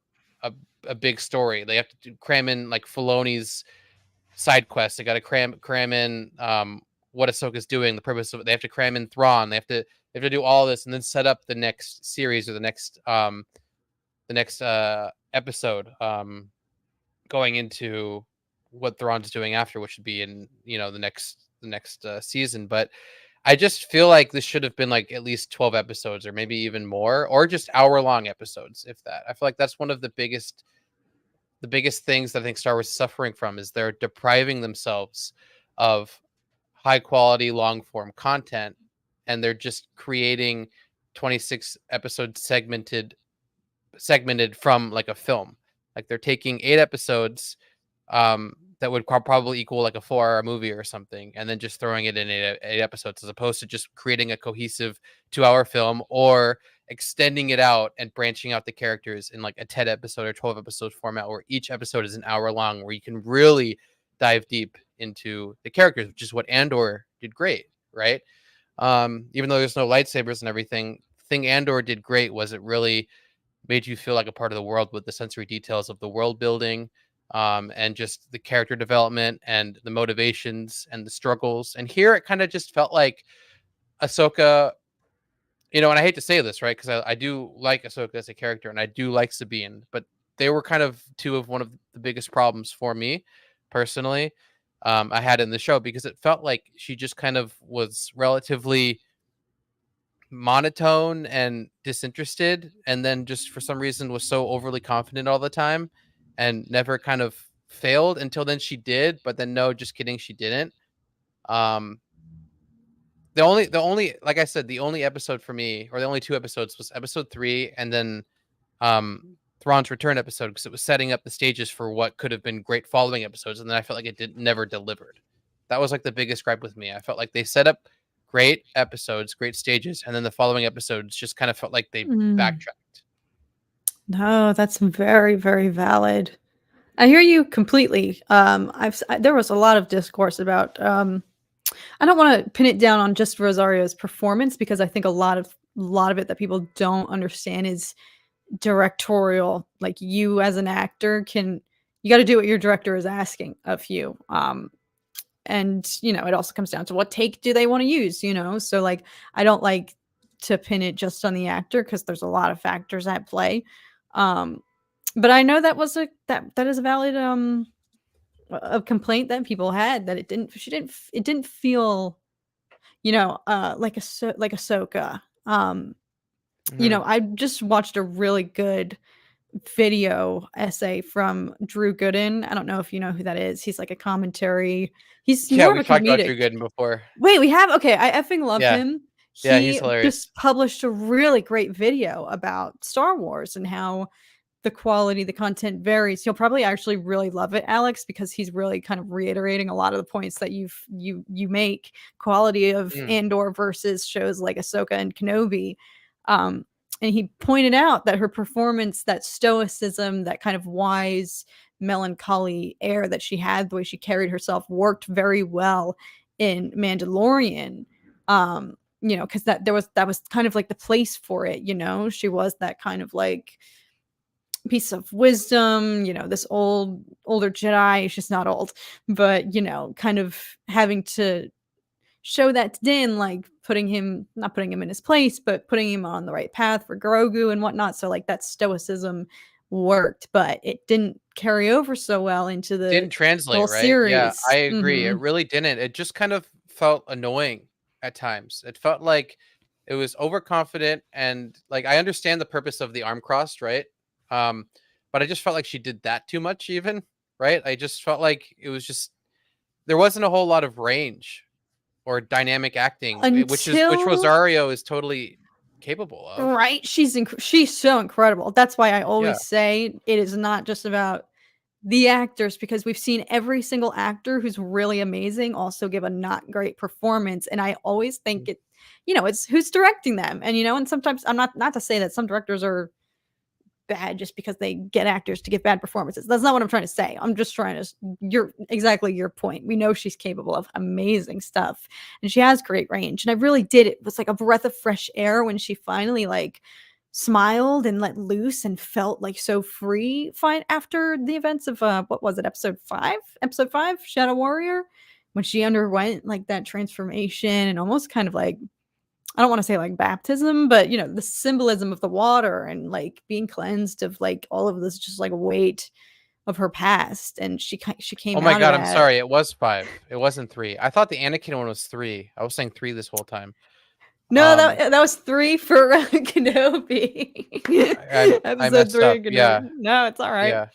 a big story. They have to cram in like Filoni's side quests. They got to cram in what Ahsoka's doing, the purpose of it. They have to cram in Thrawn. They have to do all this and then set up the next series or the next episode going into what Thrawn's doing after, which would be in the next season. But I just feel like this should have been like at least 12 episodes or maybe even more, or just hour-long episodes, if that. I feel like that's one of the biggest things that I think Star Wars is suffering from, is they're depriving themselves of high quality long form content, and they're just creating 26 episodes segmented from like a film. Like they're taking 8 episodes that would probably equal like a 4-hour movie or something, and then just throwing it in 8 episodes, as opposed to just creating a cohesive 2-hour film, or extending it out and branching out the characters in like a 10 episode or 12 episode format, where each episode is an hour long, where you can really dive deep into the characters, which is what Andor did great, right? Even though there's no lightsabers and everything, the thing Andor did great was it really made you feel like a part of the world with the sensory details of the world building, and just the character development and the motivations and the struggles. And here it kind of just felt like Ahsoka, and I hate to say this, right? Because I do like Ahsoka as a character, and I do like Sabine, but they were kind of two of one of the biggest problems for me personally. I had in the show, because it felt like she just kind of was relatively monotone and disinterested, and then just for some reason was so overly confident all the time and never kind of failed until then she did. But then no, just kidding, she didn't. The only like I said, the only episode for me, or the only 2 episodes, was episode 3 and then Thrawn's return episode, because it was setting up the stages for what could have been great following episodes, and then I felt like it never delivered. That was like the biggest gripe with me. I felt like they set up great episodes, great stages, and then the following episodes just kind of felt like they backtracked. No, that's very, very valid. I hear you completely. There was a lot of discourse about. I don't want to pin it down on just Rosario's performance because I think a lot of it that people don't understand is directorial. Like you as an actor you got to do what your director is asking of you. And it also comes down to what take do they want to use. So like I don't like to pin it just on the actor because there's a lot of factors at play. But I know that was that is a valid a complaint that people had that it didn't feel like Ahsoka. I just watched a really good video essay from Drew Gooden. I don't know if you know who that is. He's like a commentary. He's more of a talked about comedic. Drew Gooden before. Wait, we have? Okay, I effing love him. Yeah, he's hilarious. Just published a really great video about Star Wars and how the quality, the content varies. You'll probably actually really love it, Alex, because he's really kind of reiterating a lot of the points that you make. Quality of Andor versus shows like Ahsoka and Kenobi. And he pointed out that her performance, that stoicism, that kind of wise, melancholy air that she had, the way she carried herself, worked very well in Mandalorian. Because that was kind of like the place for it. She was that kind of like piece of wisdom, this older Jedi. She's not old, but kind of having to show that to Din, like not putting him in his place, but putting him on the right path for Grogu and whatnot. So like that stoicism worked, but it didn't carry over so well into the didn't translate, whole right? series. Yeah, I agree. It really didn't. It just kind of felt annoying at times. It felt like it was overconfident, and like I understand the purpose of the arm crossed, right? But I just felt like she did that too much, even, right? I just felt like it was just there wasn't a whole lot of range or dynamic acting, which Rosario is totally capable of. Right? She's so incredible. That's why I always say it is not just about the actors, because we've seen every single actor who's really amazing also give a not great performance, and I always think it's who's directing them. And and sometimes I'm not to say that some directors are bad just because they get actors to give bad performances. That's not what I'm trying to say. I'm just trying to exactly your point. We know she's capable of amazing stuff and she has great range. And I really it was like a breath of fresh air when she finally like smiled and let loose and felt like so free after the events of what was it, episode 5, Shadow Warrior, when she underwent like that transformation and almost kind of like, I don't want to say like baptism, but the symbolism of the water and like being cleansed of like all of this just like weight of her past. And she came. Oh my god, I'm sorry. It was 5. It wasn't 3. I thought the Anakin one was 3. I was saying 3 this whole time. No, that was 3 for Kenobi. Episode 3 up. Kenobi. Yeah. No, it's all right. Yeah.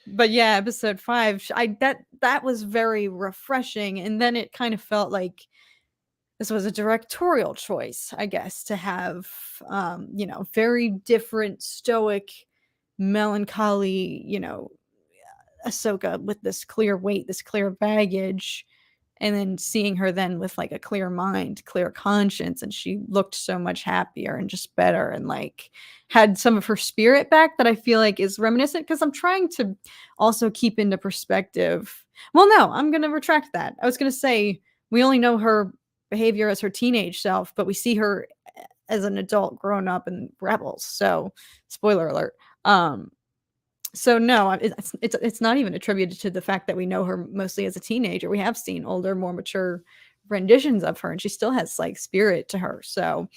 But yeah, episode 5, that was very refreshing. And then it kind of felt like this was a directorial choice, I guess, to have, very different, stoic, melancholy, Ahsoka with this clear weight, this clear baggage, and then seeing her then with like a clear mind, clear conscience, and she looked so much happier and just better and like had some of her spirit back that I feel like is reminiscent, because I'm trying to also keep into perspective. Well, no, I'm going to retract that. I was going to say we only know her behavior as her teenage self, but we see her as an adult grown up in Rebels. So spoiler alert. So no, it's not even attributed to the fact that we know her mostly as a teenager. We have seen older, more mature renditions of her, and she still has like spirit to her. So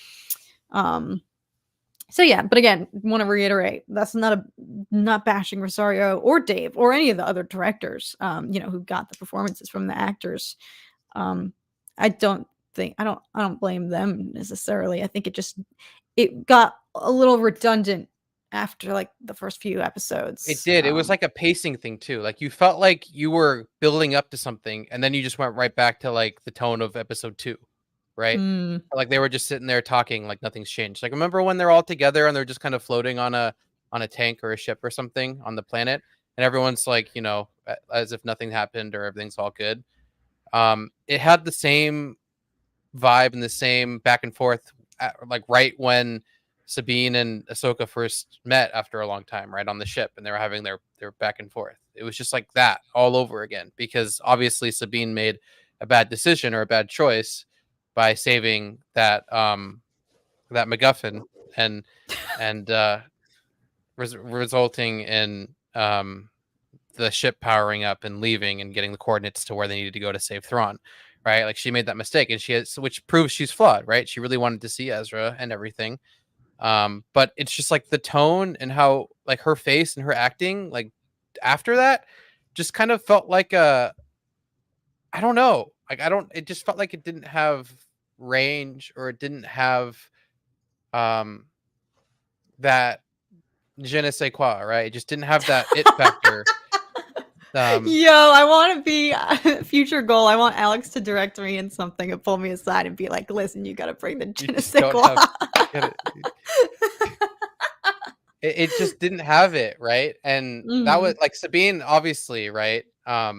yeah, but again, want to reiterate, that's not bashing Rosario or Dave or any of the other directors, who got the performances from the actors. I don't blame them necessarily. I think it got a little redundant after like the first few episodes. It did. It was like a pacing thing too. Like you felt like you were building up to something and then you just went right back to like the tone of episode 2, right? Like they were just sitting there talking like nothing's changed. Like remember when they're all together and they're just kind of floating on a tank or a ship or something on the planet and everyone's like, as if nothing happened or everything's all good. It had the same vibe and the same back and forth, like right when Sabine and Ahsoka first met after a long time, right on the ship, and they were having their back and forth. It was just like that all over again, because obviously Sabine made a bad decision or a bad choice by saving that that MacGuffin and resulting in the ship powering up and leaving and getting the coordinates to where they needed to go to save Thrawn, right? Like she made that mistake, and which proves she's flawed, right? She really wanted to see Ezra and everything. But it's just like the tone and how like her face and her acting, like after that, just kind of felt like I don't know. Like it just felt like it didn't have range, or it didn't have that je ne sais quoi, right? It just didn't have that it factor. Yo, I want to be future goal. I want Alex to direct me in something and pull me aside and be like, "Listen, you got to bring the je ne sais quoi." It just didn't have it, right? And that was like Sabine, obviously, right? I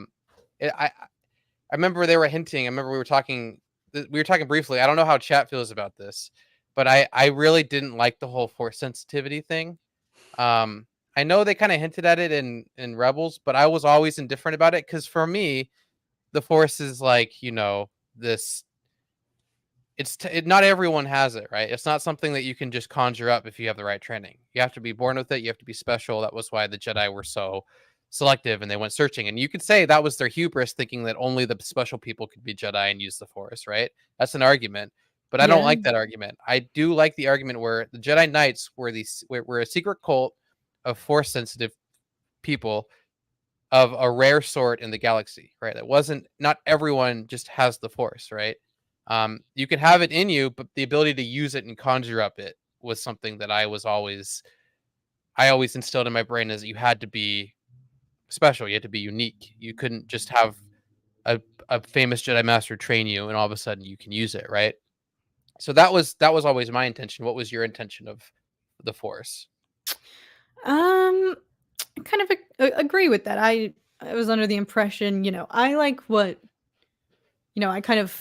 remember they were hinting. I remember we were talking briefly. I don't know how chat feels about this, but I really didn't like the whole force sensitivity thing. I know they kind of hinted at it in Rebels, but I was always indifferent about it, because for me, the force is like, this. Not everyone has it, right? It's not something that you can just conjure up if you have the right training. You have to be born with it. You have to be special. That was why the Jedi were so selective and they went searching. And you could say that was their hubris, thinking that only the special people could be Jedi and use the Force, right? That's an argument, but I don't like that argument. I do like the argument where the Jedi Knights were a secret cult of Force sensitive people of a rare sort in the galaxy, right? Not everyone just has the Force, right? You can have it in you, but the ability to use it and conjure up it was something that I always instilled in my brain, is that you had to be special. You had to be unique. You couldn't just have a famous Jedi Master train you and all of a sudden you can use it, right? So that was always my intention. What was your intention of the Force? I kind of agree with that. I was under the impression, I like what, I kind of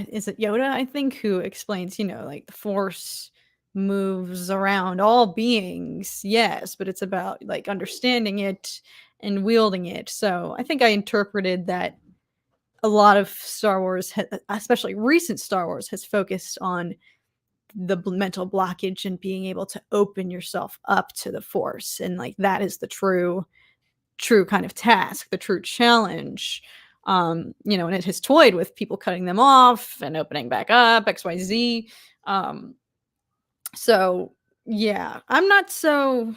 is it Yoda, I think, who explains, like the Force moves around all beings, yes, but it's about like understanding it and wielding it. So I think I interpreted that a lot of Star Wars, especially recent Star Wars, has focused on the mental blockage and being able to open yourself up to the Force, and like that is the true kind of task, the true challenge. And it has toyed with people cutting them off and opening back up, XYZ. So yeah, I'm not so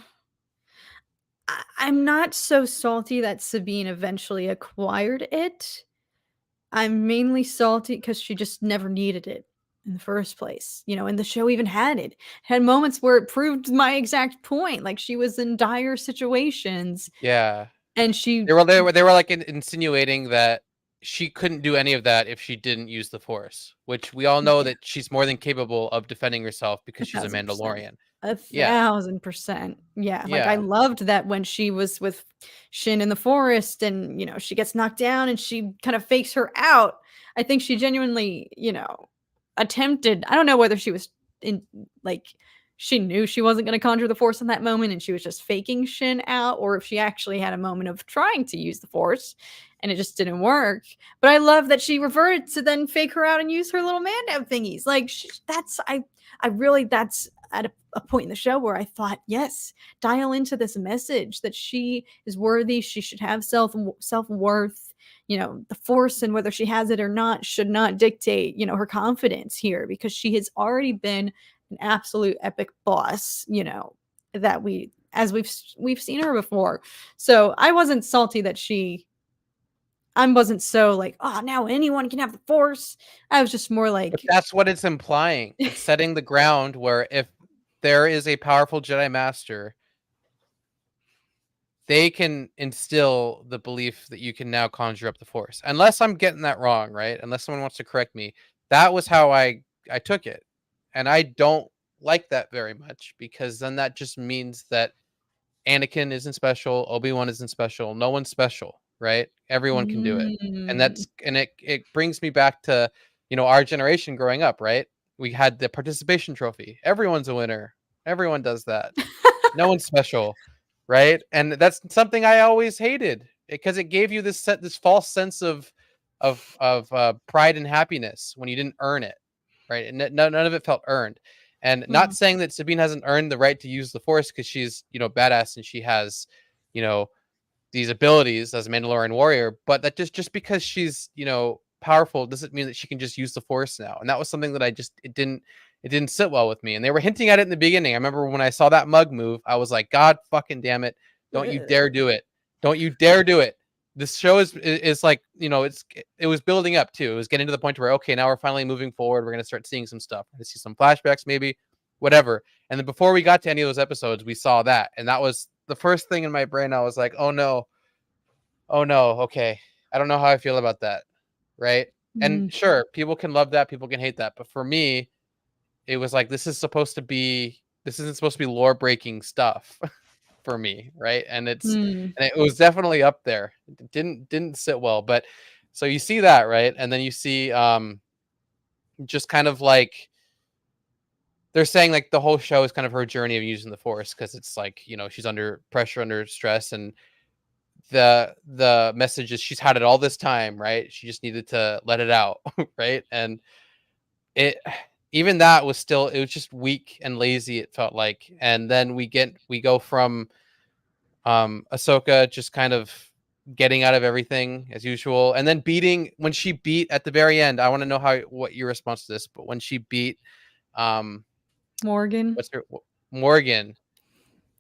salty that Sabine eventually acquired it. I'm mainly salty because she just never needed it in the first place. And the show even had moments where it proved my exact point. Like she was in dire situations. Yeah. And they were like insinuating that she couldn't do any of that if she didn't use the Force, which we all know that she's more than capable of defending herself because she's a Mandalorian. 1,000%. Yeah. Like I loved that when she was with Shin in the forest and, she gets knocked down and she kind of fakes her out. I think she genuinely, attempted, I don't know whether she was she knew she wasn't going to conjure the Force in that moment and she was just faking Shin out, or if she actually had a moment of trying to use the Force and it just didn't work. But I love that she reverted to then fake her out and use her little Mando thingies. Like that's at a point in the show where I thought, yes, dial into this message that she is worthy. She should have self-worth. The Force, and whether she has it or not, should not dictate, her confidence here, because she has already been an absolute epic boss, that we've seen her before. So I wasn't salty that I wasn't so like, oh, now anyone can have the Force. I was just more like, but that's what it's implying. It's setting the ground where if there is a powerful Jedi Master, they can instill the belief that you can now conjure up the Force. Unless I'm getting that wrong, right? Unless someone wants to correct me. That was how I took it. And I don't like that very much, because then that just means that Anakin isn't special, Obi-Wan isn't special, no one's special, right? Everyone can do it. And it brings me back to, our generation growing up, right? We had the participation trophy. Everyone's a winner. Everyone does that. No one's special, right? And that's something I always hated because it gave you this false sense of pride and happiness when you didn't earn it, right? And none of it felt earned. And not saying that Sabine hasn't earned the right to use the Force because she's badass and she has these abilities as a Mandalorian warrior, but that just because she's powerful doesn't mean that she can just use the Force now. And that was something that it didn't sit well with me. And they were hinting at it in the beginning. I remember when I saw that mug move, I was like, God fucking damn it. Don't you dare do it. Don't you dare do it. This show is like, it was building up too. It was getting to the point where, okay, now we're finally moving forward. We're going to start seeing some stuff. We're going to see some flashbacks, maybe, whatever. And then before we got to any of those episodes, we saw that. And that was the first thing in my brain. I was like, oh no. Okay. I don't know how I feel about that. Right. And sure, people can love that. People can hate that. But for me, it was like, this isn't supposed to be lore breaking stuff for me. Right. And it was definitely up there. It didn't sit well, but so you see that, right? And then you see, just kind of like, they're saying like the whole show is kind of her journey of using the Force. Cause it's like, she's under pressure, under stress, and the message is she's had it all this time, right? She just needed to let it out. Right. And even that was still, it was just weak and lazy, it felt like. And then we go from Ahsoka just kind of getting out of everything as usual, and then when she beat at the very end. I want to know what your response to this, but when she beat Morgan, Morgan,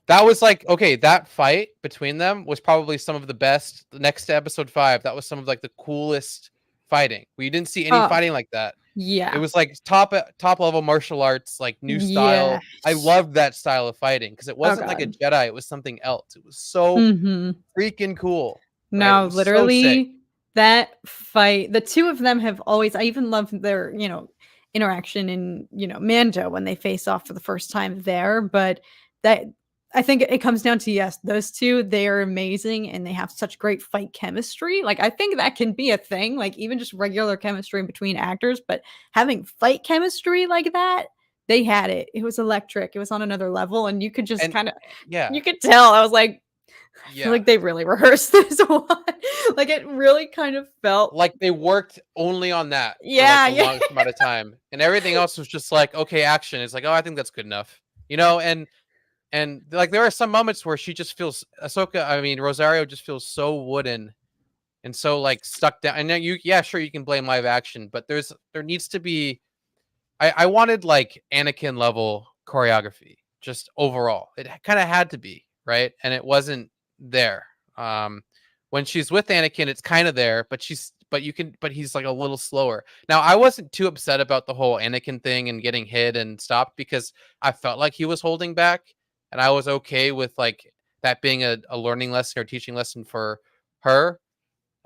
that was like, okay, that fight between them was probably some of the best. Next to episode 5, that was some of like the coolest fighting. We didn't see any fighting like that. Yeah, it was like top level martial arts, like new style. Yes. I loved that style of fighting because it wasn't like a Jedi, it was something else. It was so freaking cool. No, right? literally that fight, the two of them have always, I even loved their interaction in Mando when they face off for the first time there. But that, I think it comes down to, yes, those two, they are amazing and they have such great fight chemistry. Like, I think that can be a thing, like even just regular chemistry between actors, but having fight chemistry like that, they had it. It was electric. It was on another level, and you could just kind of, you could tell. I was like, I feel like they really rehearsed this one. Like, it really kind of felt like they worked only on that for the longest amount of time, and everything else was just like, okay, action. It's like, oh, I think that's good enough, and like there are some moments where she just feels Rosario just feels so wooden and so like stuck down. And then you can blame live action, but there needs to be. I wanted like Anakin level choreography just overall. It kind of had to be, right, and it wasn't there. When she's with Anakin, it's kind of there, but he's like a little slower. Now, I wasn't too upset about the whole Anakin thing and getting hit and stopped because I felt like he was holding back. And I was okay with like that being a learning lesson or teaching lesson for her,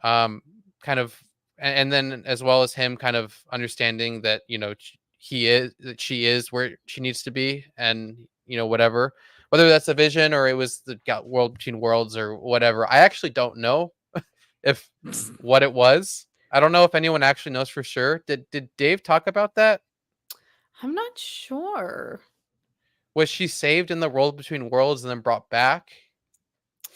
kind of, and then as well as him kind of understanding that she is where she needs to be, and whatever, whether that's a vision or it was the world between worlds or whatever. I actually don't know if what it was. I don't know if anyone actually knows for sure. Did Dave talk about that? I'm not sure. Was she saved in the world between worlds and then brought back?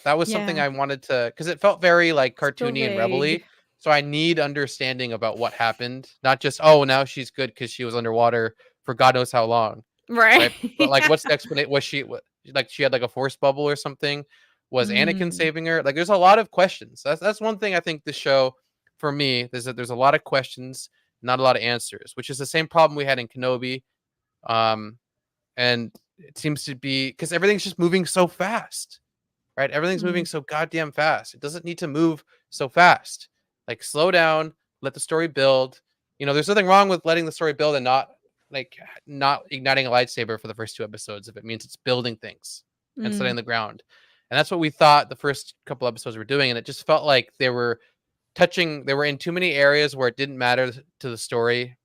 That was something I wanted to, because it felt very like cartoony and rebel-y. So I need understanding about what happened, not just, oh, now she's good because she was underwater for God knows how long. Right. But like, what's the explanation? Was she like she had like a force bubble or something? Was Anakin saving her? Like, there's a lot of questions. That's one thing I think the show, for me, is that there's a lot of questions, not a lot of answers, which is the same problem we had in Kenobi. And it seems to be because everything's just moving so fast, right? Everything's moving so goddamn fast. It doesn't need to move so fast. Like, slow down, let the story build. There's nothing wrong with letting the story build and not igniting a lightsaber for the first 2 episodes if it means it's building things and setting the ground. And that's what we thought the first couple episodes were doing. And it just felt like they were in too many areas where it didn't matter to the story.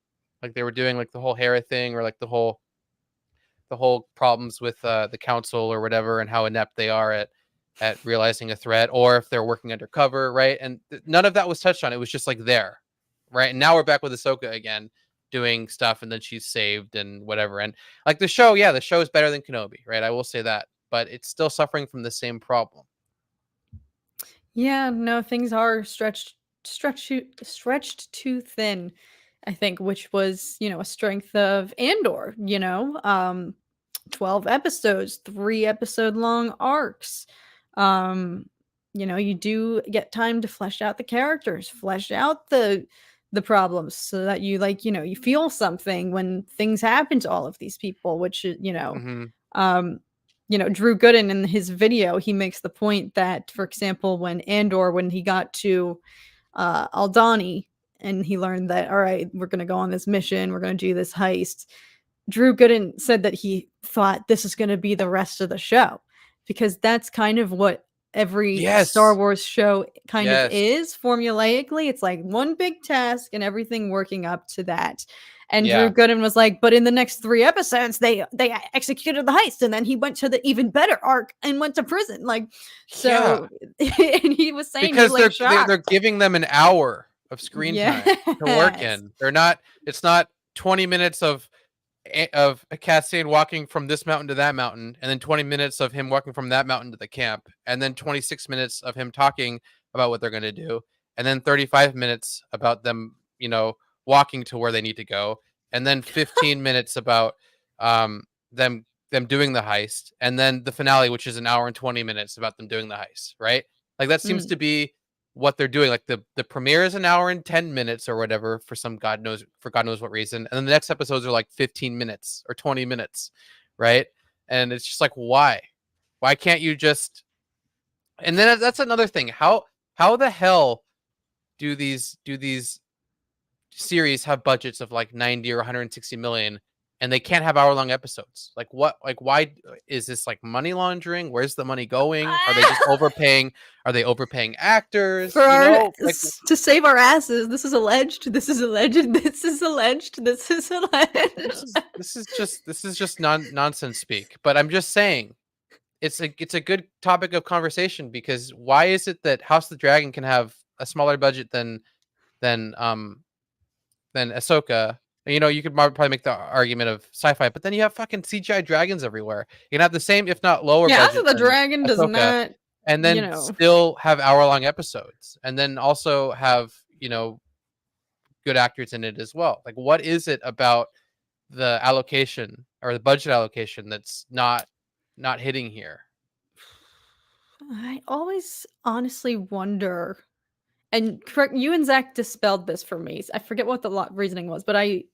Like they were doing like the whole Hera thing, or like the whole problems with the council or whatever, and how inept they are at realizing a threat, or if they're working undercover, right? And none of that was touched on. It was just like there, right? And now we're back with Ahsoka again doing stuff, and then she's saved and whatever. And like the show is better than Kenobi, right? I will say that, but it's still suffering from the same problem. Yeah, no, things are stretched too thin, I think, which was, a strength of Andor, 12 episodes, 3-episode long arcs. You do get time to flesh out the characters, flesh out the problems so that you you feel something when things happen to all of these people, which Drew Gooden in his video, he makes the point that, for example, when he got to Aldhani and he learned that, all right, we're going to go on this mission, we're going to do this heist. Drew Gooden said that he thought this is going to be the rest of the show, because that's kind of what every Star Wars show kind of is formulaically. It's like one big task and everything working up to that. And Drew Gooden was like, but in the next 3 episodes, they executed the heist, and then he went to the even better arc and went to prison. Like, so, and he was saying because like they're giving them an hour of screen time to work in. They're not. It's not 20 minutes of Cassian walking from this mountain to that mountain, and then 20 minutes of him walking from that mountain to the camp, and then 26 minutes of him talking about what they're going to do, and then 35 minutes about them, walking to where they need to go, and then 15 minutes about them doing the heist, and then the finale, which is an hour and 20 minutes about them doing the heist, right? Like that seems to be what they're doing. Like the premiere is an hour and 10 minutes or whatever for God knows what reason, and then the next episodes are like 15 minutes or 20 minutes, right? And it's just like, why can't you just? And then that's another thing. How the hell do these series have budgets of like 90 or 160 million, and they can't have hour-long episodes? Like what? Like why is this like money laundering? Where's the money going? Are they just overpaying? Are they overpaying actors? To save our asses. This is alleged. This is alleged. This is alleged. This is alleged. This is just nonsense speak. But I'm just saying, it's a good topic of conversation, because why is it that House of the Dragon can have a smaller budget than Ahsoka? You could probably make the argument of sci-fi, but then you have fucking CGI dragons everywhere. You can have the same, if not lower budget. House of the Dragon does not, and then still have hour-long episodes, and then also have good actors in it as well. Like, what is it about the allocation or the budget allocation that's not hitting here? I always honestly wonder, and correct, you and Zach dispelled this for me. I forget what the reasoning was, but I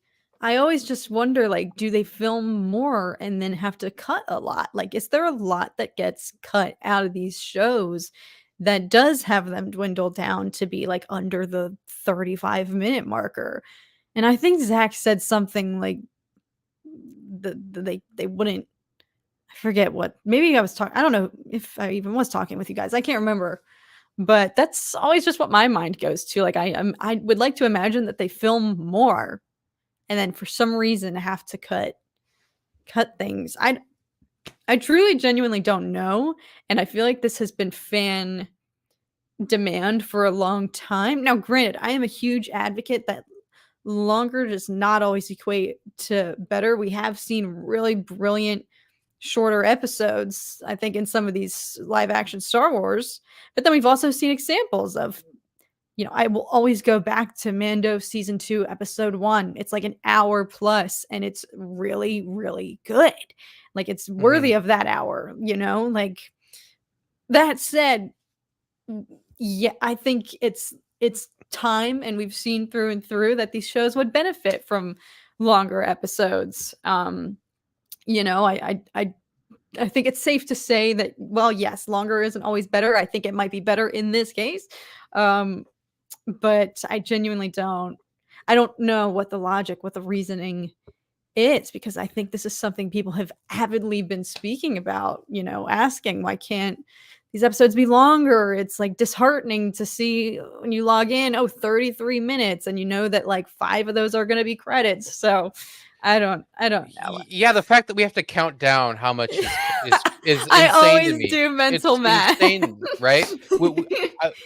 always just wonder, like, do they film more and then have to cut a lot? Like, is there a lot that gets cut out of these shows that does have them dwindle down to be like under the 35-minute marker? And I think Zach said something like they wouldn't. I forget what. Maybe I was talking. I don't know if I even was talking with you guys. I can't remember. But that's always just what my mind goes to. Like, I would like to imagine that they film more, and then for some reason have to cut things. I truly genuinely don't know, and I feel like this has been fan demand for a long time. Now, granted, I am a huge advocate that longer does not always equate to better. We have seen really brilliant shorter episodes, I think, in some of these live action Star Wars, but then we've also seen examples of, I will always go back to Mando season 2 episode 1. It's like an hour plus, and it's really, really good. Like, it's worthy of that hour, like. That said, yeah, I think it's time, and we've seen through and through that these shows would benefit from longer episodes. I think it's safe to say that, well, yes, longer isn't always better. I think it might be better in this case. But I genuinely don't know what the reasoning is, because I think this is something people have avidly been speaking about, asking, why can't these episodes be longer? It's like disheartening to see when you log in, 33 minutes, and that like 5 of those are going to be credits. So I don't know. Yeah, the fact that we have to count down how much is I insane to always me. do mental It's math. insane, right?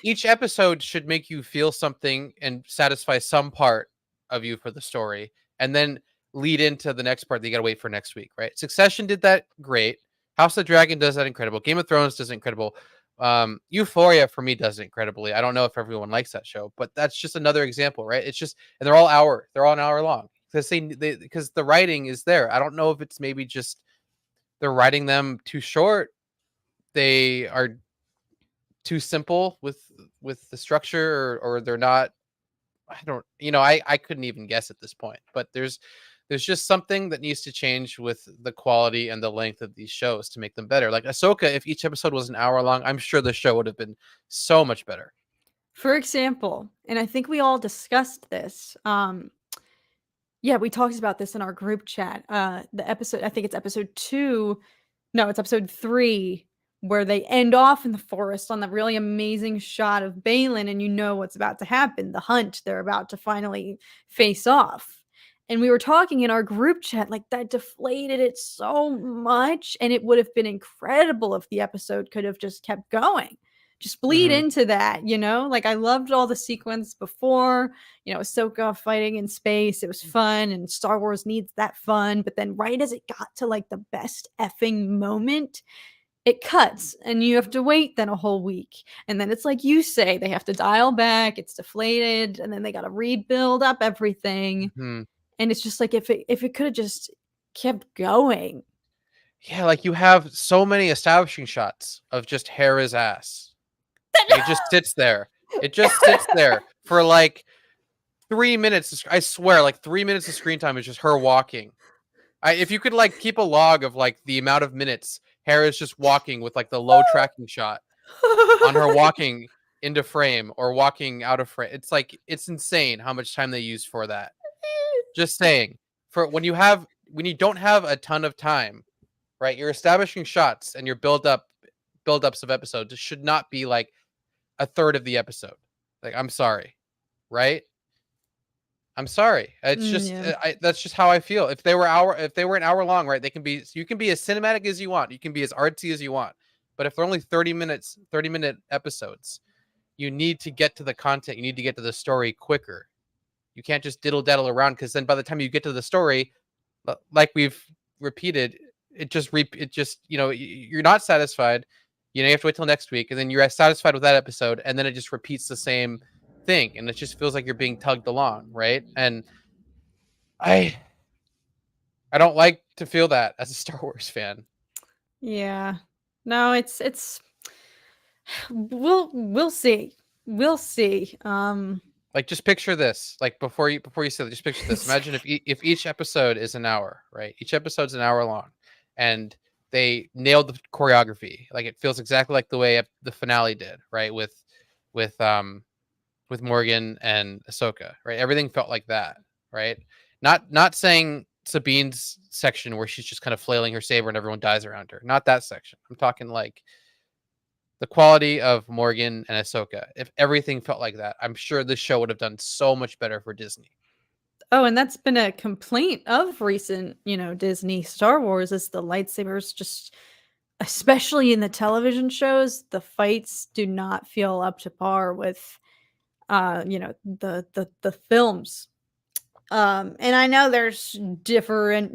Each episode should make you feel something and satisfy some part of you for the story, and then lead into the next part that you got to wait for next week, right? Succession did that great. House of the Dragon does that incredible. Game of Thrones does it incredible. Euphoria for me does it incredibly. I don't know if everyone likes that show, but that's just another example, right? It's just, and they're all an hour long because the writing is there. I don't know if it's maybe just they're writing them too short. They are too simple with the structure, or they're not. I don't, I couldn't even guess at this point, but there's just something that needs to change with the quality and the length of these shows to make them better. Like Ahsoka, if each episode was an hour long, I'm sure the show would have been so much better. For example, and I think we all discussed this. Yeah, we talked about this in our group chat. The episode, I think it's episode 2. No, it's episode 3, where they end off in the forest on the really amazing shot of Balin, and you know what's about to happen. The hunt, they're about to finally face off. And we were talking in our group chat, like that deflated it so much. And it would have been incredible if the episode could have just kept going. Just bleed into that, Like I loved all the sequence before, Ahsoka fighting in space. It was fun, and Star Wars needs that fun. But then right as it got to like the best effing moment, it cuts and you have to wait then a whole week. And then it's like you say, they have to dial back, it's deflated, and then they got to rebuild up everything. And it's just like if it could have just kept going. Yeah, like you have so many establishing shots of just Hera's ass. It just sits there. It just sits there for like 3 minutes. I swear, like 3 minutes of screen time is just her walking. If you could like keep a log of like the amount of minutes Hera's just walking with like the low tracking shot on her walking into frame or walking out of frame. It's like, it's insane how much time they use for that. Just saying, for when you don't have a ton of time, right? You're establishing shots and your buildups of episodes. It should not be like a third of the episode. Like, I'm sorry, right? I'm sorry. It's just that's just how I feel. If they were an hour long, right? You can be as cinematic as you want. You can be as artsy as you want. But if they're only 30-minute episodes, you need to get to the content. You need to get to the story quicker. You can't just diddle daddle around, because then by the time you get to the story, like we've repeated, you're not satisfied. You have to wait till next week, and then you're satisfied with that episode, and then it just repeats the same thing, and it just feels like you're being tugged along, right? And I don't like to feel that as a Star Wars fan. Yeah. No, it's we'll see. We'll see. Like, just picture this. Like, before you say that, just picture this. Imagine if each episode is an hour, right? Each episode's an hour long, and they nailed the choreography. Like, it feels exactly like the way the finale did, right? With Morgan and Ahsoka, right? Everything felt like that, right? Not saying Sabine's section where she's just kind of flailing her saber and everyone dies around her. Not that section. I'm talking like the quality of Morgan and Ahsoka. If everything felt like that, I'm sure this show would have done so much better for Disney. Oh, and that's been a complaint of recent, Disney Star Wars, is the lightsabers just, especially in the television shows, the fights do not feel up to par with the films. And I know there's different,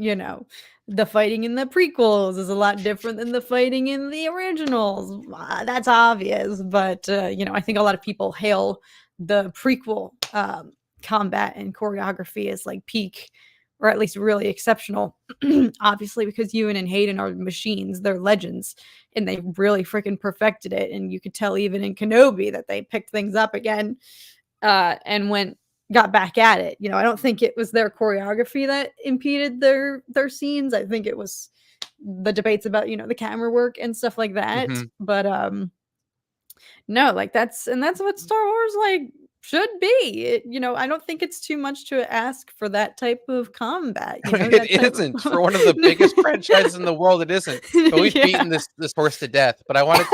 the fighting in the prequels is a lot different than the fighting in the originals. That's obvious, but I think a lot of people hail the prequel combat and choreography as like peak, or at least really exceptional. Obviously, because Ewan and Hayden are machines, they're legends, and they really freaking perfected it. And you could tell even in Kenobi that they picked things up again and got back at it. I don't think it was their choreography that impeded their scenes. I think it was the debates about, the camera work and stuff like that. But no, like that's what Star Wars like should be. I don't think it's too much to ask for that type of combat. It isn't for one of the biggest franchises in the world. It isn't. But we've beaten this horse to death. But I wanted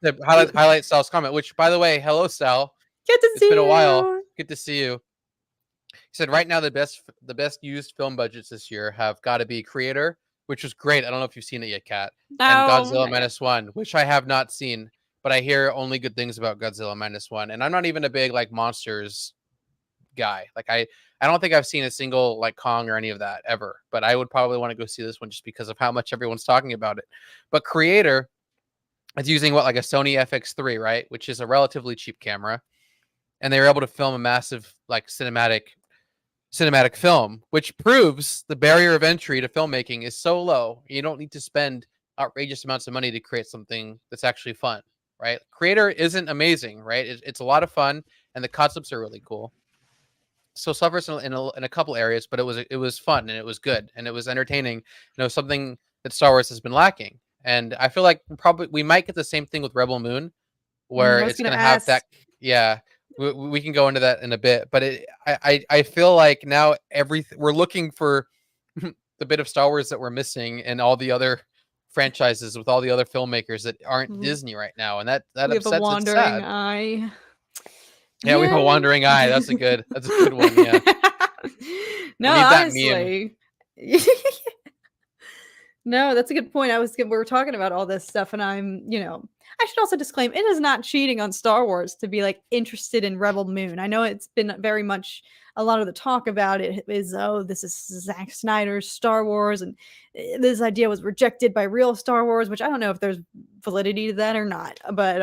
to highlight Sal's comment, which, by the way, hello, Sal. Good to see you. It's been a while. Good to see you. said right now the best used film budgets this year have got to be Creator, which was great. I don't know if you've seen it yet, Kat, and Godzilla -1, which I have not seen, but I hear only good things about Godzilla -1. And I'm not even a big like monsters guy. Like I don't think I've seen a single like Kong or any of that ever, but I would probably want to go see this one just because of how much everyone's talking about it. But Creator is using what, like a Sony FX3, right, which is a relatively cheap camera, and they were able to film a massive like cinematic film, which proves the barrier of entry to filmmaking is so low. You don't need to spend outrageous amounts of money to create something that's actually fun, right? Creator isn't amazing, right? It's a lot of fun, and the concepts are really cool. So suffers in a couple areas, but it was fun and it was good and it was entertaining. Something that Star Wars has been lacking, and I feel like we might get the same thing with Rebel Moon, where it's going to have that. Yeah, we can go into that in a bit, but I feel like now we're looking for the bit of Star Wars that we're missing in all the other franchises with all the other filmmakers that aren't Disney right now, and that we upsets. have a wandering eye. Yeah, we have a wandering eye. That's a good one. Yeah. No, honestly. No, that's a good point. We were talking about all this stuff, and I should also disclaim it is not cheating on Star Wars to be like interested in Rebel Moon. I know it's been very much a lot of the talk about it is, this is Zack Snyder's Star Wars, and this idea was rejected by real Star Wars, which I don't know if there's validity to that or not, but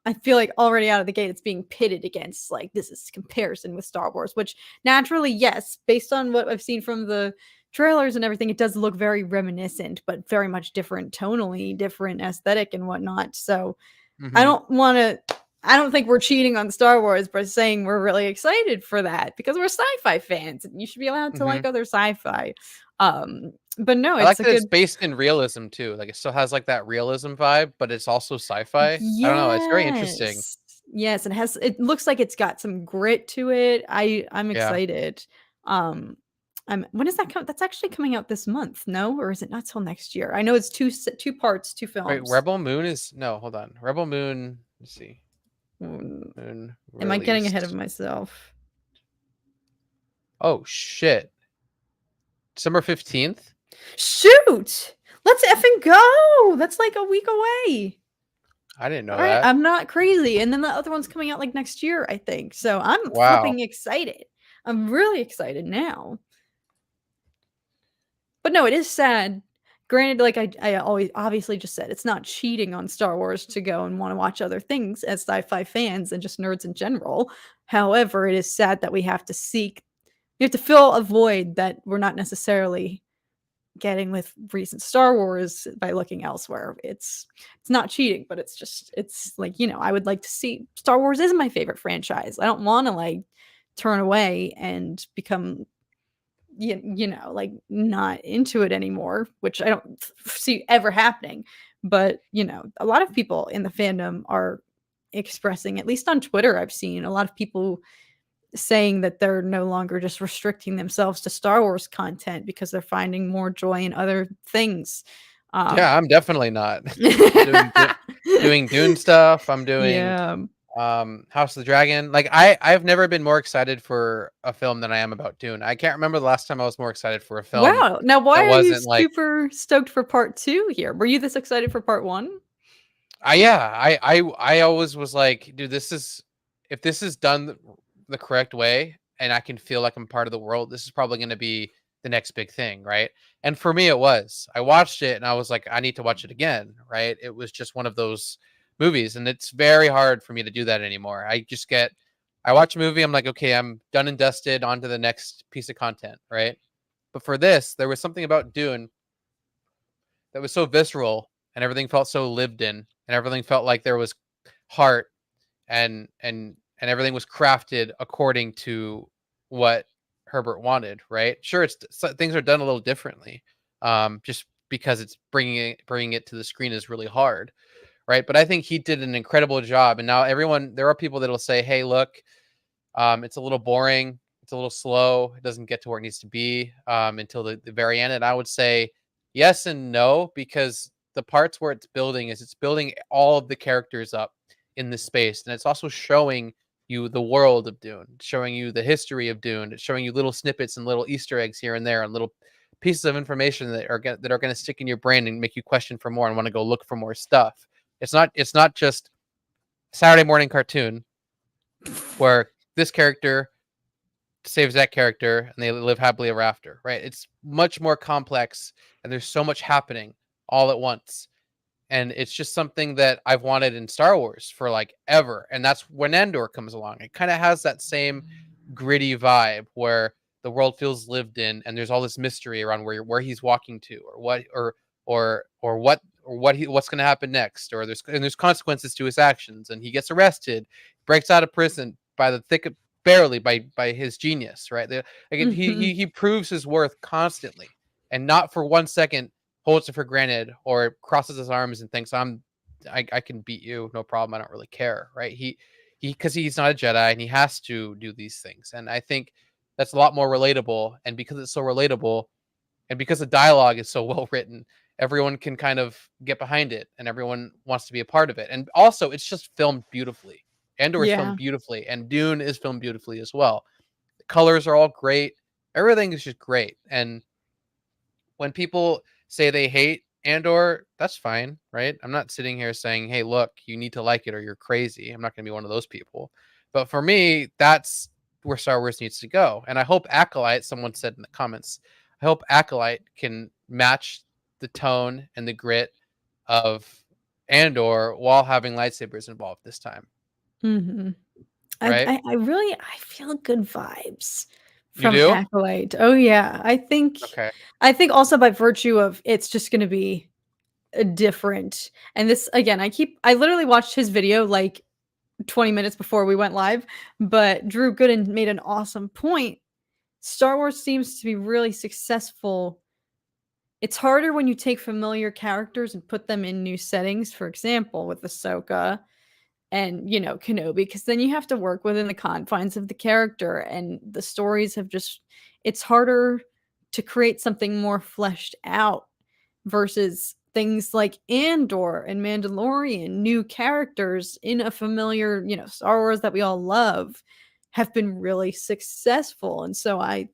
I feel like already out of the gate it's being pitted against like this is comparison with Star Wars, which naturally, yes, based on what I've seen from the trailers and everything, it does look very reminiscent, but very much different tonally, different aesthetic and whatnot. So I don't think we're cheating on Star Wars by saying we're really excited for that, because we're sci-fi fans and you should be allowed to like other sci-fi. But no, I like that it's based in realism too. Like it still has like that realism vibe, but it's also sci-fi. Yes. I don't know. It's very interesting. Yes, it looks like it's got some grit to it. I'm excited. When is that coming? That's actually coming out this month, no? Or is it not till next year? I know it's two parts, 2 films. Wait, Rebel Moon is hold on. Rebel Moon. Let's see. Moon Am I getting ahead of myself? Oh shit! December 15th. Shoot! Let's effing go! That's like a week away. I didn't know that. I'm not crazy. And then the other one's coming out like next year, I think. So I'm flipping excited. I'm really excited now. But no, it is sad. Granted, like I always obviously just said, it's not cheating on Star Wars to go and want to watch other things as sci-fi fans and just nerds in general. However, it is sad that we have to fill a void that we're not necessarily getting with recent Star Wars by looking elsewhere. It's not cheating, but it's like, I would like to see Star Wars is my favorite franchise. I don't want to like turn away and become like not into it anymore, which I don't see ever happening. But a lot of people in the fandom are expressing, at least on Twitter, I've seen a lot of people saying that they're no longer just restricting themselves to Star Wars content because they're finding more joy in other things. Yeah, I'm definitely not doing Dune stuff. I'm doing House of the Dragon. Like I've never been more excited for a film than I am about Dune. I can't remember the last time I was more excited for a film. Wow. Now why are you super stoked for part 2 here? Were you this excited for part 1? I always was like, dude, if this is done the correct way and I can feel like I'm part of the world, this is probably going to be the next big thing, right? And for me it was. I watched it and I was like, I need to watch it again, right? It was just one of those movies, and it's very hard for me to do that anymore. I watch a movie, I'm like, okay, I'm done and dusted, on to the next piece of content, right? But for this, there was something about Dune that was so visceral, and everything felt so lived in, and everything felt like there was heart, and everything was crafted according to what Herbert wanted, right? Sure, things are done a little differently, just because it's bringing it to the screen is really hard, right? But I think he did an incredible job. And now there are people that will say, hey, look, it's a little boring, it's a little slow, it doesn't get to where it needs to be until the very end. And I would say yes and no, because the parts where it's building all of the characters up in this space, and it's also showing you the world of Dune, showing you the history of Dune, showing you little snippets and little Easter eggs here and there, and little pieces of information that are going to stick in your brain and make you question for more and want to go look for more stuff. It's not just Saturday morning cartoon where this character saves that character and they live happily ever after, right? It's much more complex and there's so much happening all at once. And it's just something that I've wanted in Star Wars for like ever. And that's when Andor comes along. It kind of has that same gritty vibe where the world feels lived in and there's all this mystery around where he's walking to or what's going to happen next, or there's consequences to his actions, and he gets arrested, breaks out of prison by the thick of barely by his genius, right? He proves his worth constantly and not for 1 second holds it for granted or crosses his arms and thinks I can beat you, no problem, I don't really care, right? He because he's not a Jedi and he has to do these things. And I think that's a lot more relatable. And because it's so relatable and because the dialogue is so well written, everyone can kind of get behind it and everyone wants to be a part of it. And also it's just filmed beautifully. Andor is filmed beautifully and Dune is filmed beautifully as well. The colors are all great. Everything is just great. And when people say they hate Andor, that's fine, right? I'm not sitting here saying, hey, look, you need to like it or you're crazy. I'm not going to be one of those people. But for me, that's where Star Wars needs to go. And I hope Acolyte, someone said in the comments, I hope Acolyte can match the tone and the grit of Andor while having lightsabers involved this time. Mm-hmm. Right? I feel good vibes You from do? Acolyte. Oh yeah. I think also by virtue of it's just gonna be different. And this again, I literally watched his video like 20 minutes before we went live, but Drew Gooden made an awesome point. Star Wars seems to be really successful. It's harder when you take familiar characters and put them in new settings, for example, with Ahsoka and, Kenobi, because then you have to work within the confines of the character, and the stories have it's harder to create something more fleshed out versus things like Andor and Mandalorian, new characters in a familiar, Star Wars that we all love, have been really successful. And so I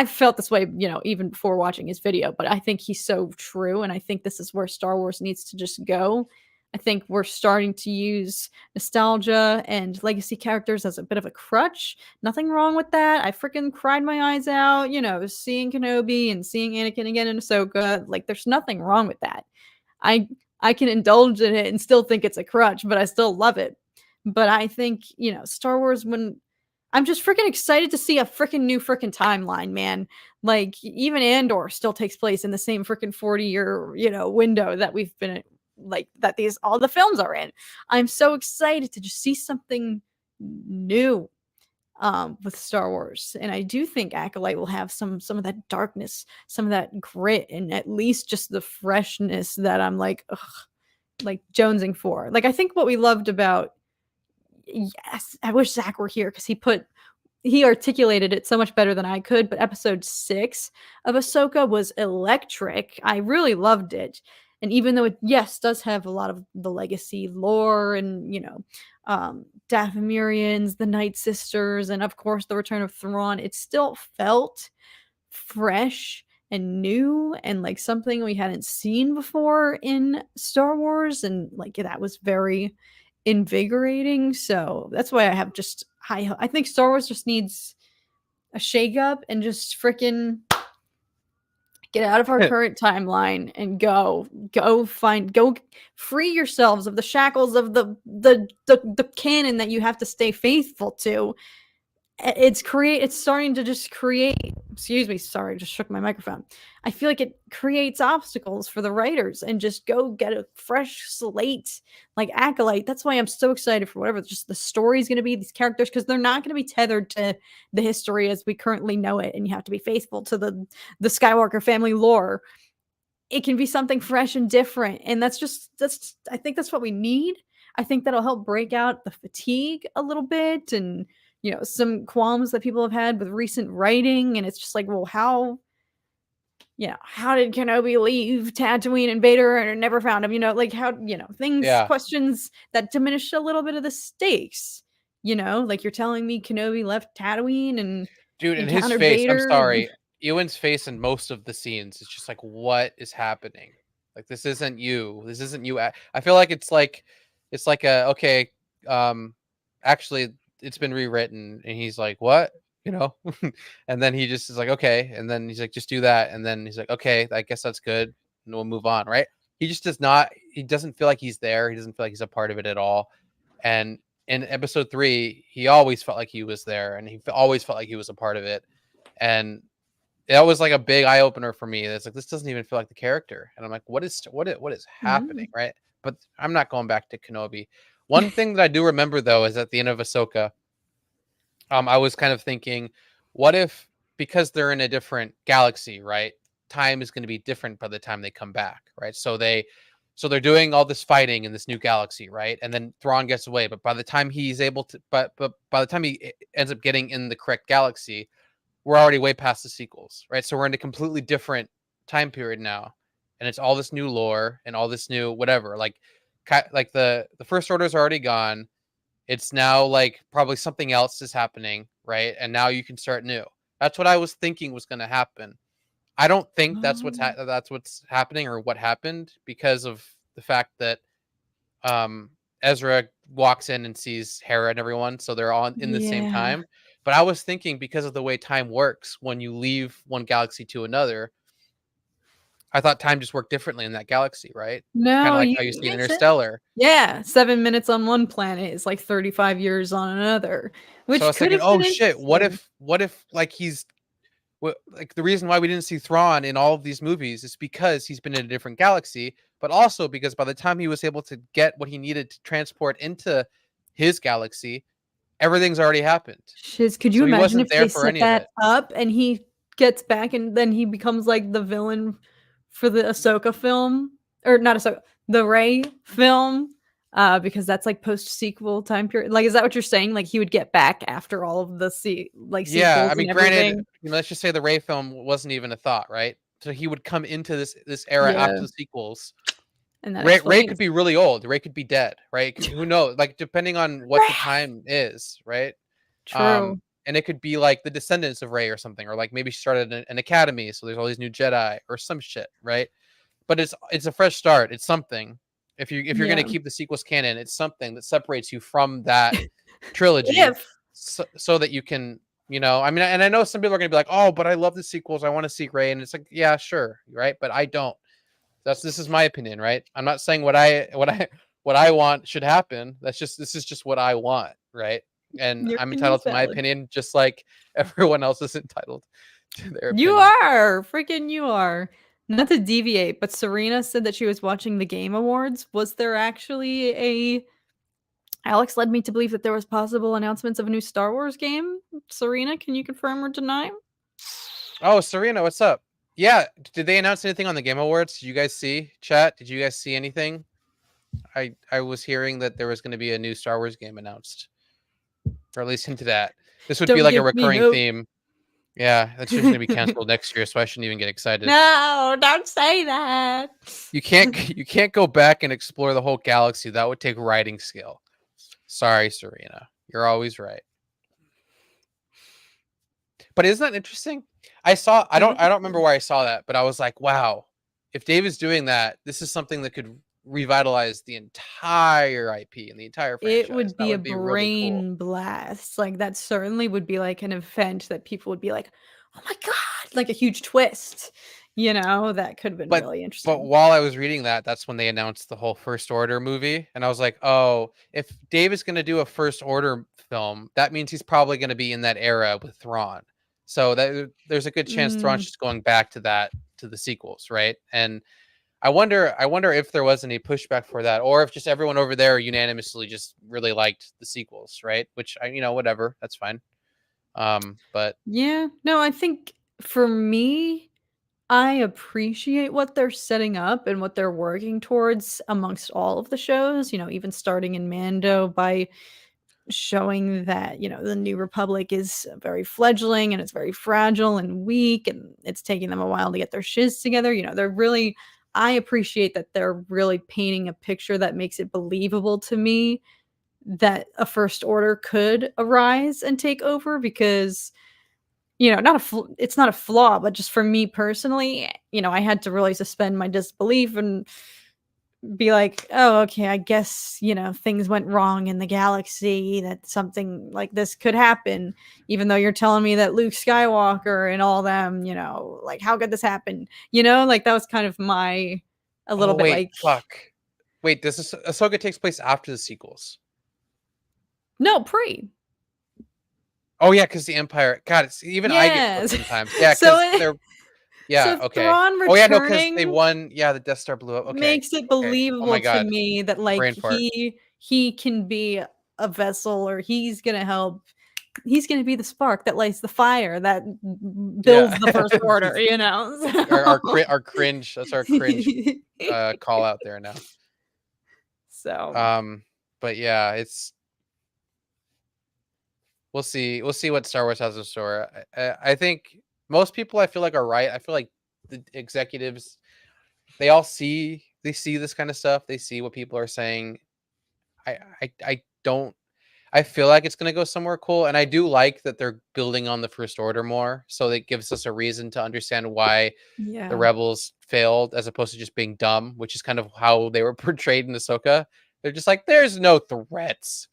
felt this way, even before watching his video, but I think he's so true. And I think this is where Star Wars needs to just go. I think we're starting to use nostalgia and legacy characters as a bit of a crutch. Nothing wrong with that. I freaking cried my eyes out, seeing Kenobi and seeing Anakin again in Ahsoka. Like, there's nothing wrong with that. I can indulge in it and still think it's a crutch, but I still love it. But I think, Star Wars, when I'm just freaking excited to see a freaking new freaking timeline, man. Like, even Andor still takes place in the same freaking 40-year, window that we've been like that all the films are in. I'm so excited to just see something new with Star Wars. And I do think Acolyte will have some of that darkness, some of that grit, and at least just the freshness that I'm like jonesing for. Like, I think what we loved about, yes, I wish Zach were here because he articulated it so much better than I could, but episode 6 of Ahsoka was electric. I really loved it. And even though it, yes, does have a lot of the legacy lore and, Dathomirians, the Night Sisters, and of course the Return of Thrawn, it still felt fresh and new and like something we hadn't seen before in Star Wars. And like, that was very invigorating. So that's why I have just high. I think Star Wars just needs a shake up and just freaking get out of our current timeline and go free yourselves of the shackles of the canon that you have to stay faithful to. It's starting to just create, excuse me, sorry, just shook my microphone. I feel like it creates obstacles for the writers, and just go get a fresh slate like Acolyte. That's why I'm so excited for whatever just the story's going to be, these characters, because they're not going to be tethered to the history as we currently know it, and you have to be faithful to the Skywalker family lore. It can be something fresh and different, and I think that's what we need. I think that'll help break out the fatigue a little bit, and some qualms that people have had with recent writing. And it's just like, well, how did Kenobi leave Tatooine and Vader and never found him? Questions that diminish a little bit of the stakes. You know, like you're telling me Kenobi left Tatooine and Dude, and his encountered face, I'm Vader. sorry, Ewan's face in most of the scenes, it's just like, what is happening? Like, this isn't you. This isn't you. I feel like it's like a okay, actually, it's been rewritten, and he's like, what? You know, and then he just is like, okay, and then he's like, just do that, and then he's like, okay, I guess that's good, and we'll move on, right? He just does not. He doesn't feel like he's there. He doesn't feel like he's a part of it at all, and in episode 3, he always felt like he was there, and he always felt like he was a part of it, and that was like a big eye opener for me. It's like, this doesn't even feel like the character, and I'm like, what is happening, right? But I'm not going back to Kenobi. One thing that I do remember though is at the end of Ahsoka, I was kind of thinking, what if, because they're in a different galaxy, right? Time is going to be different by the time they come back, right? So they're doing all this fighting in this new galaxy, right? And then Thrawn gets away, but by the time he's able to, but by the time he ends up getting in the correct galaxy, we're already way past the sequels, right? So we're in a completely different time period now, and it's all this new lore and all this new whatever. Like the First Order's already gone. It's now like probably something else is happening, right? And now you can start new. That's what I was thinking was going to happen. I don't think that's what's happening or what happened, because of the fact that Ezra walks in and sees Hera and everyone, so they're all in the same time. But I was thinking, because of the way time works, when you leave one galaxy to another, I thought time just worked differently in that galaxy, right? No, kind of like how you see Interstellar. Yeah, 7 minutes on one planet is like 35 years on another. Which so I was thinking, oh shit, what if like he's like, the reason why we didn't see Thrawn in all of these movies is because he's been in a different galaxy, but also because by the time he was able to get what he needed to transport into his galaxy, everything's already happened. Shiz, could you imagine if they set that up and he gets back and then he becomes like the villain for the Ahsoka film, or not Ahsoka, the Rey film, because that's like post-sequel time period. Like, is that what you're saying? Like, he would get back after all of the yeah, I mean, granted, you let's just say the Rey film wasn't even a thought, right? So he would come into this era after the sequels. And Rey could be really old. Rey could be dead, right? Who knows? Like, depending on what the time is, right? True. And it could be like the descendants of Rey or something, or like maybe she started an academy, so there's all these new Jedi or some shit, right? But it's a fresh start. It's something. If you're gonna keep the sequels canon, it's something that separates you from that trilogy, so that you can, I mean, and I know some people are gonna be like, oh, but I love the sequels. I want to see Rey, and it's like, yeah, sure, right, but I don't. This is my opinion, right? I'm not saying what I want should happen. This is just what I want, right? And I'm entitled to my opinion, just like everyone else is entitled to their opinion. You are. Not to deviate, but Serena said that she was watching the Game Awards. Was there actually Alex led me to believe that there was possible announcements of a new Star Wars game. Serena, can you confirm or deny? Oh, Serena, what's up? Yeah, did they announce anything on the Game Awards? Did you guys see, chat? Did you guys see anything? I was hearing that there was going to be a new Star Wars game announced, or at least hinted at. This would be like a recurring theme. Yeah, that's just going to be canceled next year, so I shouldn't even get excited. No, don't say that. You can't go back and explore the whole galaxy. That would take writing skill. Sorry, Serena. You're always right. But isn't that interesting? I don't remember where I saw that, but I was like, wow, if Dave is doing that, this is something that could revitalize the entire IP and the entire franchise. It would be a brain really cool. blast. Like, that certainly would be like an event that people would be like, oh my God, like a huge twist. That could have been really interesting. But while I was reading that, that's when they announced the whole First Order movie. And I was like, oh, if Dave is going to do a First Order film, that means he's probably going to be in that era with Thrawn. So there's a good chance Thrawn's just going back to the sequels, right? And I wonder if there was any pushback for that, or if just everyone over there unanimously just really liked the sequels, right? Which whatever, that's fine. But yeah, no, I think for me, I appreciate what they're setting up and what they're working towards amongst all of the shows. Even starting in Mando by showing that the New Republic is very fledgling and it's very fragile and weak, and it's taking them a while to get their shiz together. They're really. I appreciate that they're really painting a picture that makes it believable to me that a First Order could arise and take over, because it's not a flaw, but just for me personally, I had to really suspend my disbelief and be like, oh, okay, I guess, things went wrong in the galaxy, that something like this could happen, even though you're telling me that Luke Skywalker and all them, like, how could this happen? Like, that was kind of a little bit wait, like, fuck. Wait, this Ahsoka takes place after the sequels. No, pre. Oh yeah, because the Empire. God, it's even I get flipped Yes. sometimes. Yeah, So because they're. Yeah. so Okay. Thrawn Oh yeah, no, because they returning won. Yeah, the Death Star blew up. Okay. makes it Okay. Oh believable my to god. me that, like, Brain fart. he can be a vessel, or he's gonna help. He's gonna be the spark that lights the fire that builds the First Order. Our cringe. That's our cringe call out there now. So but yeah, it's. We'll see. We'll see what Star Wars has in store. I think most people, I feel like, are right. I feel like the executives, they see this kind of stuff. They see what people are saying. I don't. I feel like it's gonna go somewhere cool, and I do like that they're building on the First Order more, so it gives us a reason to understand why the Rebels failed, as opposed to just being dumb, which is kind of how they were portrayed in Ahsoka. They're just like, there's no threats.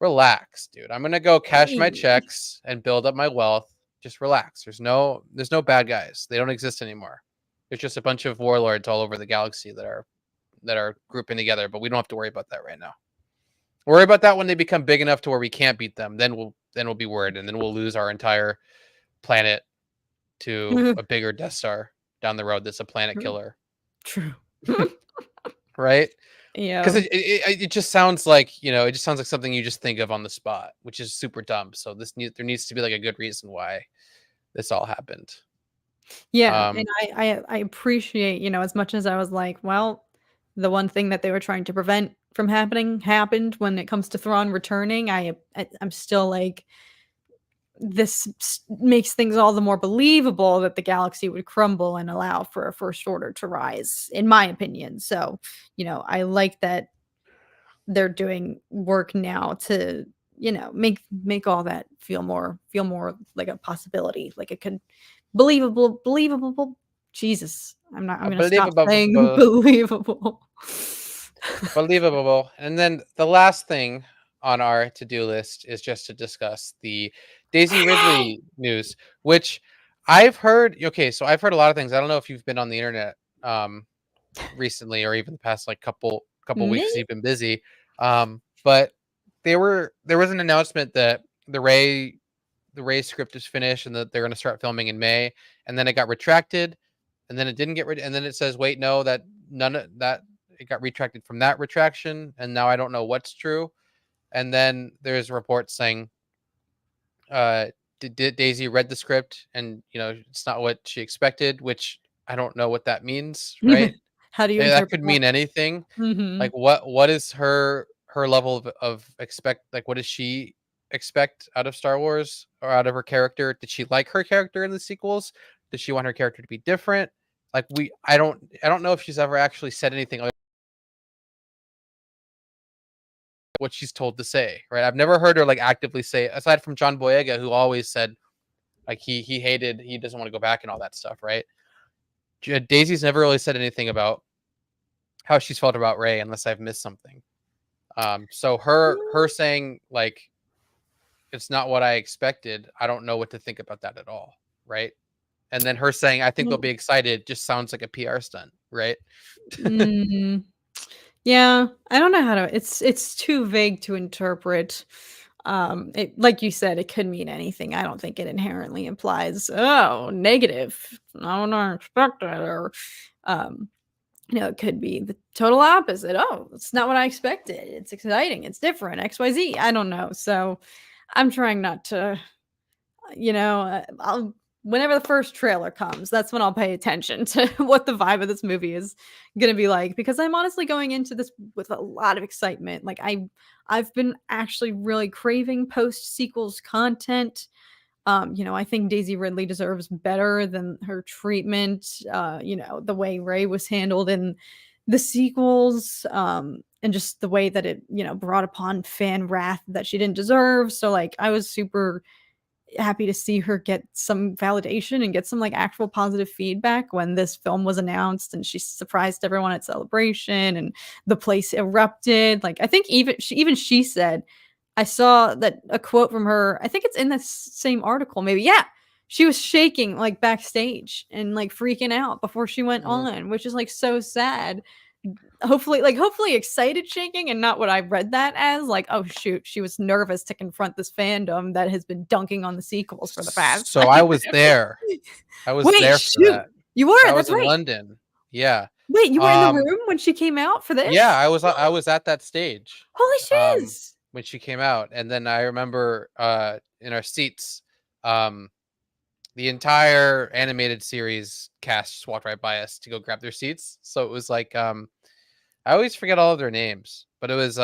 Relax, dude. I'm gonna go cash my checks and build up my wealth. Just relax. There's no bad guys. They don't exist anymore. There's just a bunch of warlords all over the galaxy that are grouping together, but we don't have to worry about that right now. Worry about that when they become big enough to where we can't beat them. Then we'll be worried, and then we'll lose our entire planet to a bigger Death Star down the road. That's a planet killer. True. Right? Yeah. Because it just sounds like, it just sounds like something you just think of on the spot, which is super dumb. So there needs to be like a good reason why this all happened. Yeah, and I appreciate, as much as I was like, well, the one thing that they were trying to prevent from happening happened when it comes to Thrawn returning. I'm still like, this makes things all the more believable that the galaxy would crumble and allow for a First Order to rise, in my opinion. So, I like that they're doing work now to, make all that feel more like a possibility, like it could believable. Jesus, I'm gonna stop saying believable. Believable. And then the last thing on our to-do list is just to discuss the Daisy Ridley news, which I've heard. Okay, so I've heard a lot of things. I don't know if you've been on the internet recently, or even the past like couple weeks. You've been busy, but there was an announcement that the Ray script is finished and that they're going to start filming in May, and then it got retracted, and then it didn't get and then it says, wait, no, that none of that, it got retracted from that retraction, and now I don't know what's true. And then there's reports saying Daisy read the script and it's not what she expected, which I don't know what that means, right? How do you that interpret could mean anything. Mhm. Like what is her level of expect, like what does she expect out of Star Wars or out of her character? Did she like her character in the sequels? Does she want her character to be different? Like I don't know if she's ever actually said anything like what she's told to say, right? I've never heard her like actively say, aside from John Boyega, who always said like he doesn't want to go back and all that stuff, right? Daisy's never really said anything about how she's felt about Rey, unless I've missed something. So her saying like it's not what I expected, I don't know what to think about that at all, right? And then her saying I think they'll be excited just sounds like a PR stunt, right? Yeah, I don't know how to. It's too vague to interpret. It, like you said, it could mean anything. I don't think it inherently implies, oh, negative. I don't expect that, or it could be the total opposite. Oh, it's not what I expected. It's exciting. It's different. XYZ. I don't know. So I'm trying not to, I'll whenever the first trailer comes, that's when I'll pay attention to what the vibe of this movie is gonna be like, because I'm honestly going into this with a lot of excitement. Like I've been actually really craving post sequels content. I think Daisy Ridley deserves better than her treatment. The way Rey was handled in the sequels. and just the way that it, brought upon fan wrath that she didn't deserve. So like I was super happy to see her get some validation and get some like actual positive feedback when this film was announced, and she surprised everyone at Celebration and the place erupted. Like I think even she said, I saw that a quote from her, I think it's in the same article maybe. Yeah. She was shaking like backstage and like freaking out before she went on, which is like so sad. Hopefully excited shaking and not what I read that as, like, oh shoot, she was nervous to confront this fandom that has been dunking on the sequels for the past. So I was there. I was there for that. You were. I was That's in right. London. Yeah. Wait, you were in the room when she came out for this? Yeah, I was at that stage. Holy shiz. When she came out, and then I remember in our seats, the entire animated series cast just walked right by us to go grab their seats. So it was like I always forget all of their names, but it was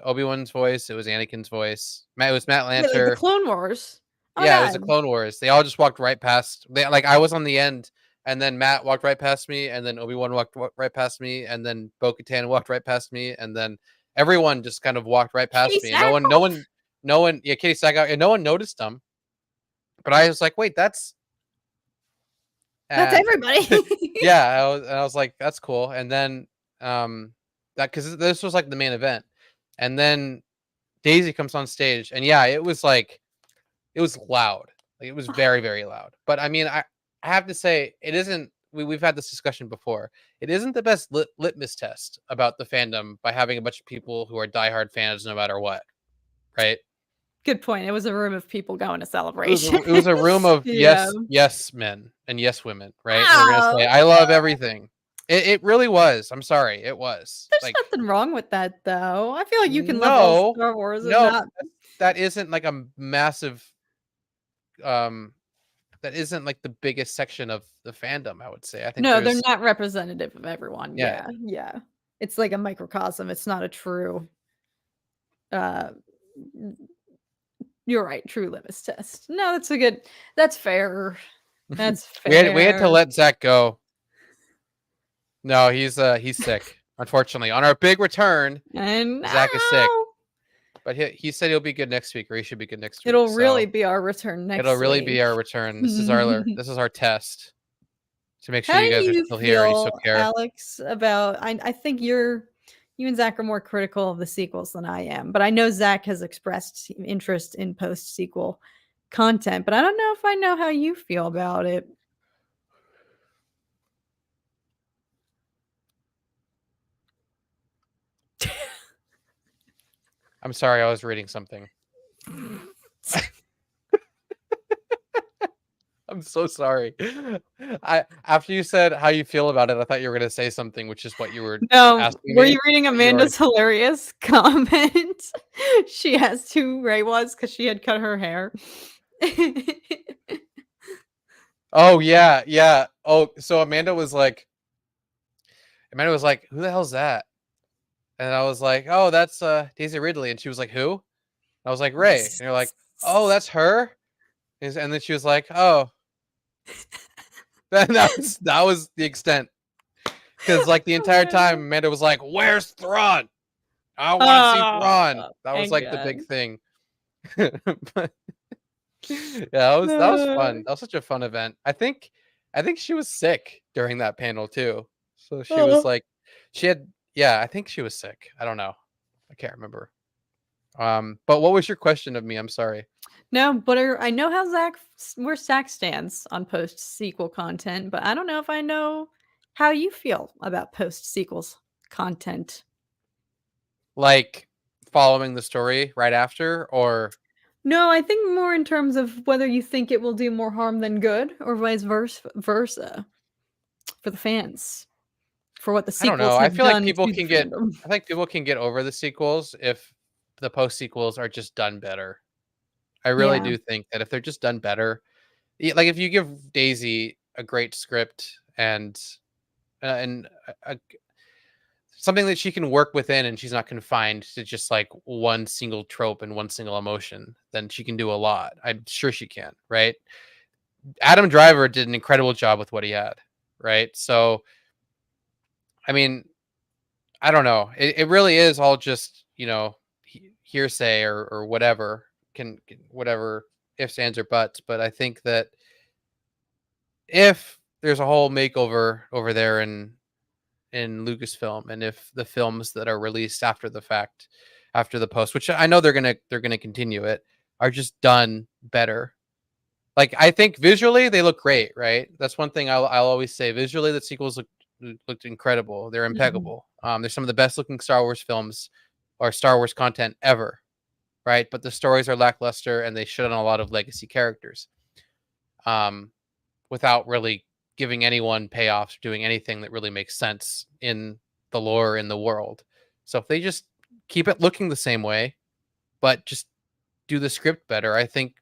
Obi-Wan's voice, it was Anakin's voice, it was Matt Lanter. The Clone Wars. Oh, yeah, it was the Clone Wars. They all just walked right past. I was on the end, and then Matt walked right past me, and then Obi-Wan walked right past me, and then Bo-Katan walked right past me, and then everyone just kind of walked right past me. And no one, yeah, Katie Sackhoff, and no one noticed them. But I was like, wait, that's everybody. Yeah, I was like, that's cool. And then that, because this was like the main event, and then Daisy comes on stage, and yeah, it was loud. Like it was very, very loud. But I mean, I have to say, it isn't. We've had this discussion before. It isn't the best litmus test about the fandom by having a bunch of people who are diehard fans no matter what, right? Good point. It was a room of people going to Celebration. It was a room of yes men and yes women, right? We're gonna say, I love everything. It really was. I'm sorry, it was. There's nothing wrong with that, though. I feel like you can love Star Wars. That isn't like a massive. That isn't like the biggest section of the fandom. I would say. I think they're not representative of everyone. Yeah. It's like a microcosm. It's not a true. You're right. True litmus test. No, that's fair. That's fair. we had to let Zach go. No, he's sick. Unfortunately, on our big return, Zach is sick. But he said he'll be good next week, or he should be good next week. It'll really be our return next week. It'll really be our return. This is our test to make sure you guys are still here and you still care. Alex, about I think you and Zach are more critical of the sequels than I am, but I know Zach has expressed interest in post-sequel content, but I don't know if I know how you feel about it. I'm sorry, I was reading something. I'm so sorry. After you said how you feel about it, I thought you were going to say something, which is what you were asking me. Were you reading Amanda's hilarious comment? She asked who Rey was because she had cut her hair. Oh, yeah. Oh, so Amanda was like, who the hell's that? And I was like, oh, that's Daisy Ridley. And she was like, who? And I was like, Rey. And you're like, oh, that's her? And then she was like, oh. that was the extent. Because like the entire time, Amanda was like, where's Thrawn? I want to see Thrawn. That was like the big thing. But, yeah, that was fun. That was such a fun event. I think she was sick during that panel too. So she was like, I think she was sick. I don't know. I can't remember. But what was your question of me? I'm sorry. No, but I know where Zach stands on post-sequel content, but I don't know if I know how you feel about post-sequels content. Like following the story right after, or? No, I think more in terms of whether you think it will do more harm than good, or vice versa for the fans. For what the sequels I don't know. I feel like people can get over the sequels if the post sequels are just done better. I really do think that if they're just done better, like if you give Daisy a great script and something that she can work within, and she's not confined to just like one single trope and one single emotion, then she can do a lot. I'm sure she can, right? Adam Driver did an incredible job with what he had, right? So, I mean, I don't know. It really is all just, you know, hearsay or whatever, whatever ifs, ands, or buts. But I think that if there's a whole makeover over there in Lucasfilm, and if the films that are released after the fact, after the post, which I know they're gonna continue it, are just done better. Like, I think visually they look great, right? That's one thing I'll always say. Visually, the sequels looked incredible. They're impeccable. They're some of the best looking Star Wars films or Star Wars content ever, right? But the stories are lackluster and they shit on a lot of legacy characters, without really giving anyone payoffs or doing anything that really makes sense in the lore in the world. So if they just keep it looking the same way, but just do the script better, I think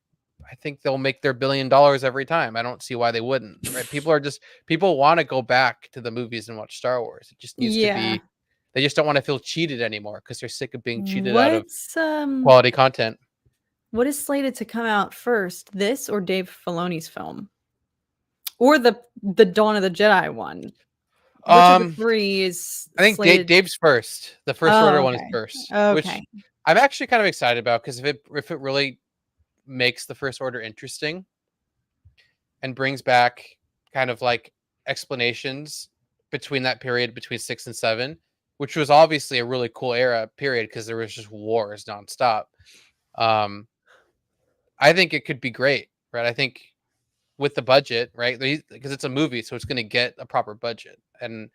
they'll make their $1 billion every time. I don't see why they wouldn't. Right? People want to go back to the movies and watch Star Wars. It just needs to be. They just don't want to feel cheated anymore because they're sick of being cheated out of quality content. What is slated to come out first, this or Dave Filoni's film, or the Dawn of the Jedi one? Which of the three is? I think slated... Dave's first. The First Order one is first. Okay. Which I'm actually kind of excited about, because if it really makes the First Order interesting and brings back kind of like explanations between that period between 6 and 7, which was obviously a really cool period because there was just wars nonstop. I think it could be great, right? I think with the budget, right? Because it's a movie, so it's going to get a proper budget. And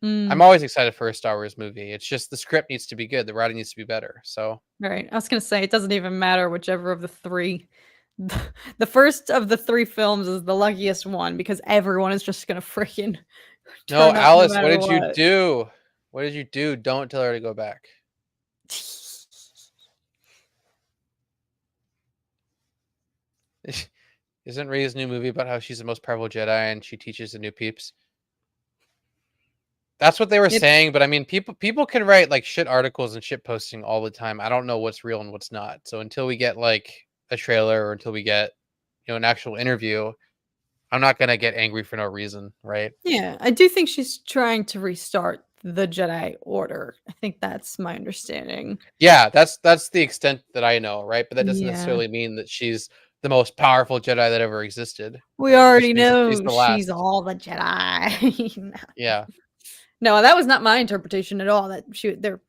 I'm always excited for a Star Wars movie. It's just the script needs to be good. The writing needs to be better. So, right. I was going to say, it doesn't even matter whichever of the three. The first of the 3 films is the luckiest one, because everyone is just going to freaking. No, Alice, what did you do? What did you do? Don't tell her to go back. Isn't Rey's new movie about how she's the most powerful Jedi and she teaches the new peeps? That's what they were saying, but I mean, people can write like shit articles and shit posting all the time. I don't know what's real and what's not. So until we get like a trailer, or until we get, an actual interview, I'm not gonna get angry for no reason, right? Yeah, I do think she's trying to restart the Jedi Order. I think that's my understanding. Yeah, that's the extent that I know, right? But that doesn't necessarily mean that she's the most powerful Jedi that ever existed. We already know she's all the Jedi. No. Yeah. No, that was not my interpretation at all. That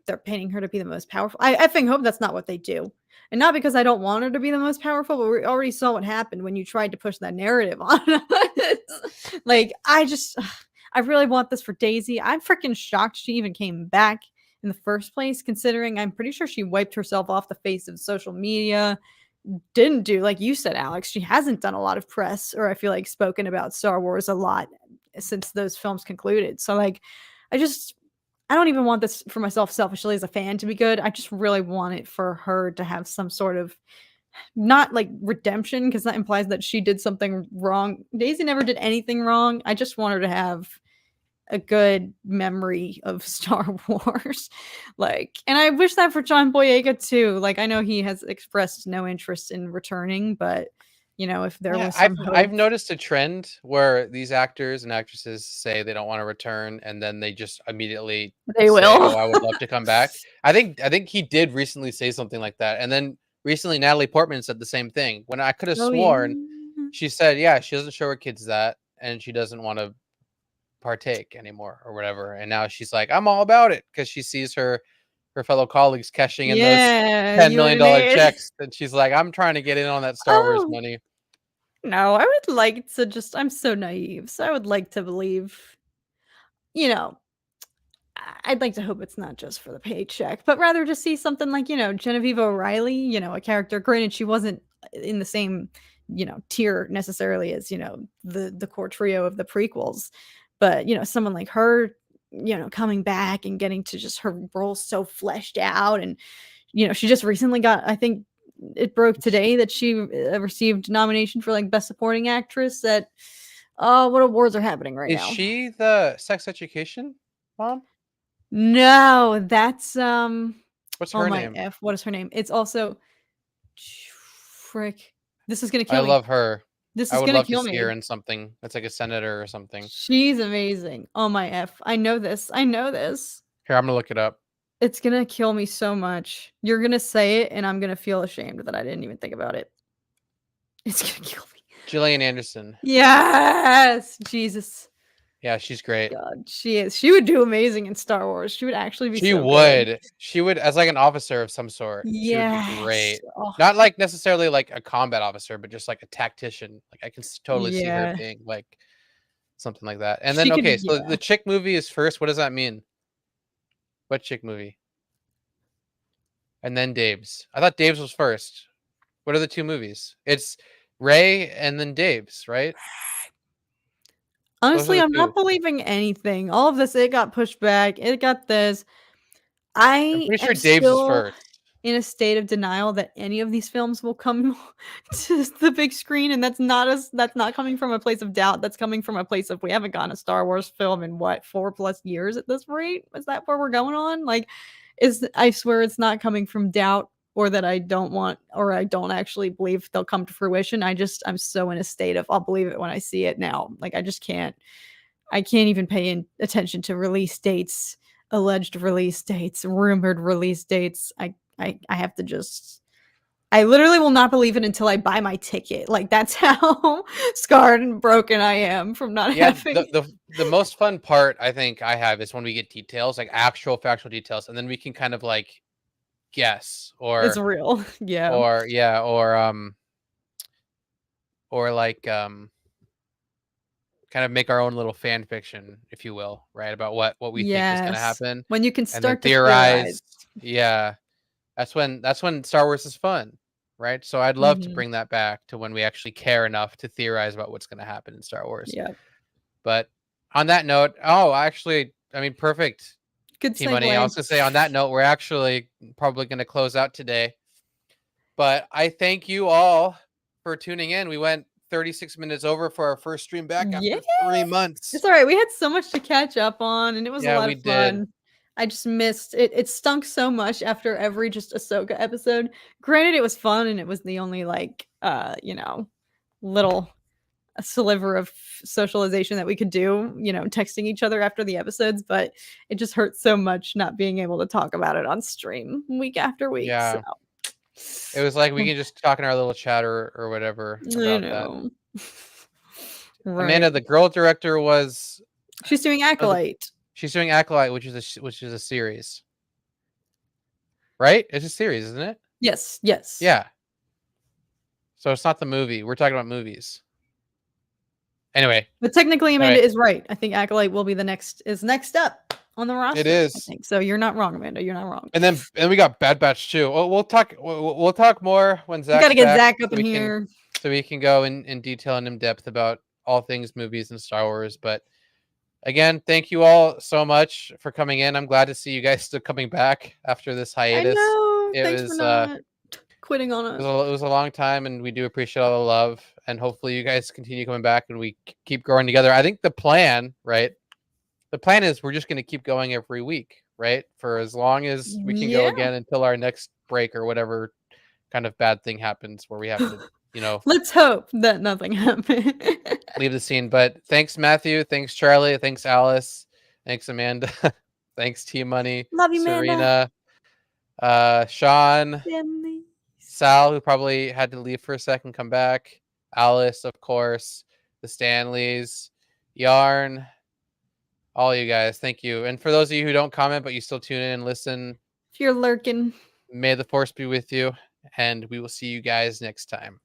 they're painting her to be the most powerful. I hope that's not what they do, and not because I don't want her to be the most powerful, but we already saw what happened when you tried to push that narrative on us. Like, I really want this for Daisy. I'm freaking shocked she even came back in the first place, considering I'm pretty sure she wiped herself off the face of social media. Didn't do, like you said, Alex, she hasn't done a lot of press, or I feel like spoken about Star Wars a lot since those films concluded. So like, I don't even want this for myself selfishly as a fan to be good. I just really want it for her to have some sort of, not like redemption, because that implies that she did something wrong. Daisy never did anything wrong. I just want her to have a good memory of Star Wars. Like, and I wish that for John Boyega too. Like, I know he has expressed no interest in returning, but if there was some hope. I've noticed a trend where these actors and actresses say they don't want to return, and then they just immediately will. Oh, I would love to come back. I think he did recently say something like that, and then recently Natalie Portman said the same thing. When I could have sworn she said, yeah, she doesn't show her kids that, and she doesn't want to partake anymore or whatever. And now she's like, I'm all about it, because she sees her fellow colleagues cashing in those $10 million checks, and she's like, I'm trying to get in on that Star Wars money. No, I would like to I'm so naive, so I would like to believe, I'd like to hope it's not just for the paycheck, but rather to see something like, Genevieve O'Reilly, a character. Granted, she wasn't in the same, tier necessarily as, the core trio of the prequels, but, someone like her, coming back and getting to just her role so fleshed out. And, she just recently got, I think it broke today that she received nomination for like Best Supporting Actress at, what awards are happening right now? Is she the Sex Education mom? No, that's, what's her name? F. What is her name? It's also, frick. This is going to kill me. I love her. This is I would going to love kill to me. see her in something that's like a senator or something. She's amazing. Oh my F. I know this. Here, I'm gonna look it up. It's gonna kill me so much. You're gonna say it, and I'm gonna feel ashamed that I didn't even think about it. It's gonna kill me. Gillian Anderson. Yes! Jesus. Yeah, she's great. God, she is. She would do amazing in Star Wars. She would actually be She so good. would. She would, as like an officer of some sort. She would be Yes. great. Oh, Not like necessarily like a combat officer, but just like a tactician. Like I can totally see her yeah. being like something like that. And She then could- okay, so yeah. the chick movie is first. What does that mean? What chick movie? And then Dave's. I thought Dave's was first. What are the two movies? It's Ray and then Dave's, right? Honestly, the I'm not two. believing anything. All of this, it got pushed back. It got this. I'm I pretty sure am Dave's is still first. in a state of denial that any of these films will come to the big screen, and that's not coming from a place of doubt. That's coming from a place of we haven't gotten a Star Wars film in what 4+ years at this rate. Is that where we're going on? Like, I swear it's not coming from doubt or that I don't want or I don't actually believe they'll come to fruition. I'm so in a state of I'll believe it when I see it now. Like I just can't. I can't even pay attention to release dates, alleged release dates, rumored release dates. I have to just I literally will not believe it until I buy my ticket. Like that's how scarred and broken I am from not Yeah, having the most fun part I think I have is when we get details, like actual factual details, and then we can kind of like guess it's real. Yeah. or like kind of make our own little fan fiction, if you will, right? About what we think is gonna Yes. happen. When you can And then start to theorize. Yeah. That's when Star Wars is fun, right? So I'd love to Mhm. bring that back to when we actually care enough to theorize about what's gonna happen in Star Wars. Yeah. But on that note, actually, I mean, perfect. Good Tmoney. I was segue. gonna say on that note, we're actually probably gonna close out today. But I thank you all for tuning in. We went 36 minutes over for our first stream back after Yeah. 3 months. It's all right. We had so much to catch up on, and it was a Yeah, lot we of fun. did. I just missed it. It stunk so much after every just Ahsoka episode. Granted, it was fun, and it was the only like little sliver of socialization that we could do. Texting each other after the episodes, but it just hurts so much not being able to talk about it on stream week after week. Yeah. So. It was like we can just talk in our little chat or whatever I about that. know. Right. Amanda, the girl director was She's doing Acolyte. she's doing Acolyte, which is a series. Right? It's a series, isn't it? Yes. Yeah. So it's not the movie. We're talking about movies. Anyway. But technically, Amanda right. is right. I think Acolyte will be next up on the roster. It is. I think. So you're not wrong, Amanda. You're not wrong. And then we got Bad Batch too. We'll talk more when Zach. We gotta get Zach up in here. So we can go in detail and in depth about all things movies and Star Wars. But again, thank you all so much for coming in. I'm glad to see you guys still coming back after this hiatus. I know. It Thanks was for not quitting on us. it was a long time, and we do appreciate all the love. And hopefully, you guys continue coming back, and we keep growing together. I think the plan, right? The plan is we're just going to keep going every week, right? For as long as we can go again until our next break or whatever kind of bad thing happens where we have to, Let's hope that nothing happens. leave the scene. But thanks, Matthew. Thanks, Charlie. Thanks, Alice. Thanks, Amanda. Thanks, Tmoney. Love you, Serena. Sean. Amanda. Sal, who probably had to leave for a second, come back. Alice, of course. The Stanleys. Yarn. All you guys, thank you. And for those of you who don't comment, but you still tune in and listen, If you're lurking, may the force be with you, and we will see you guys next time.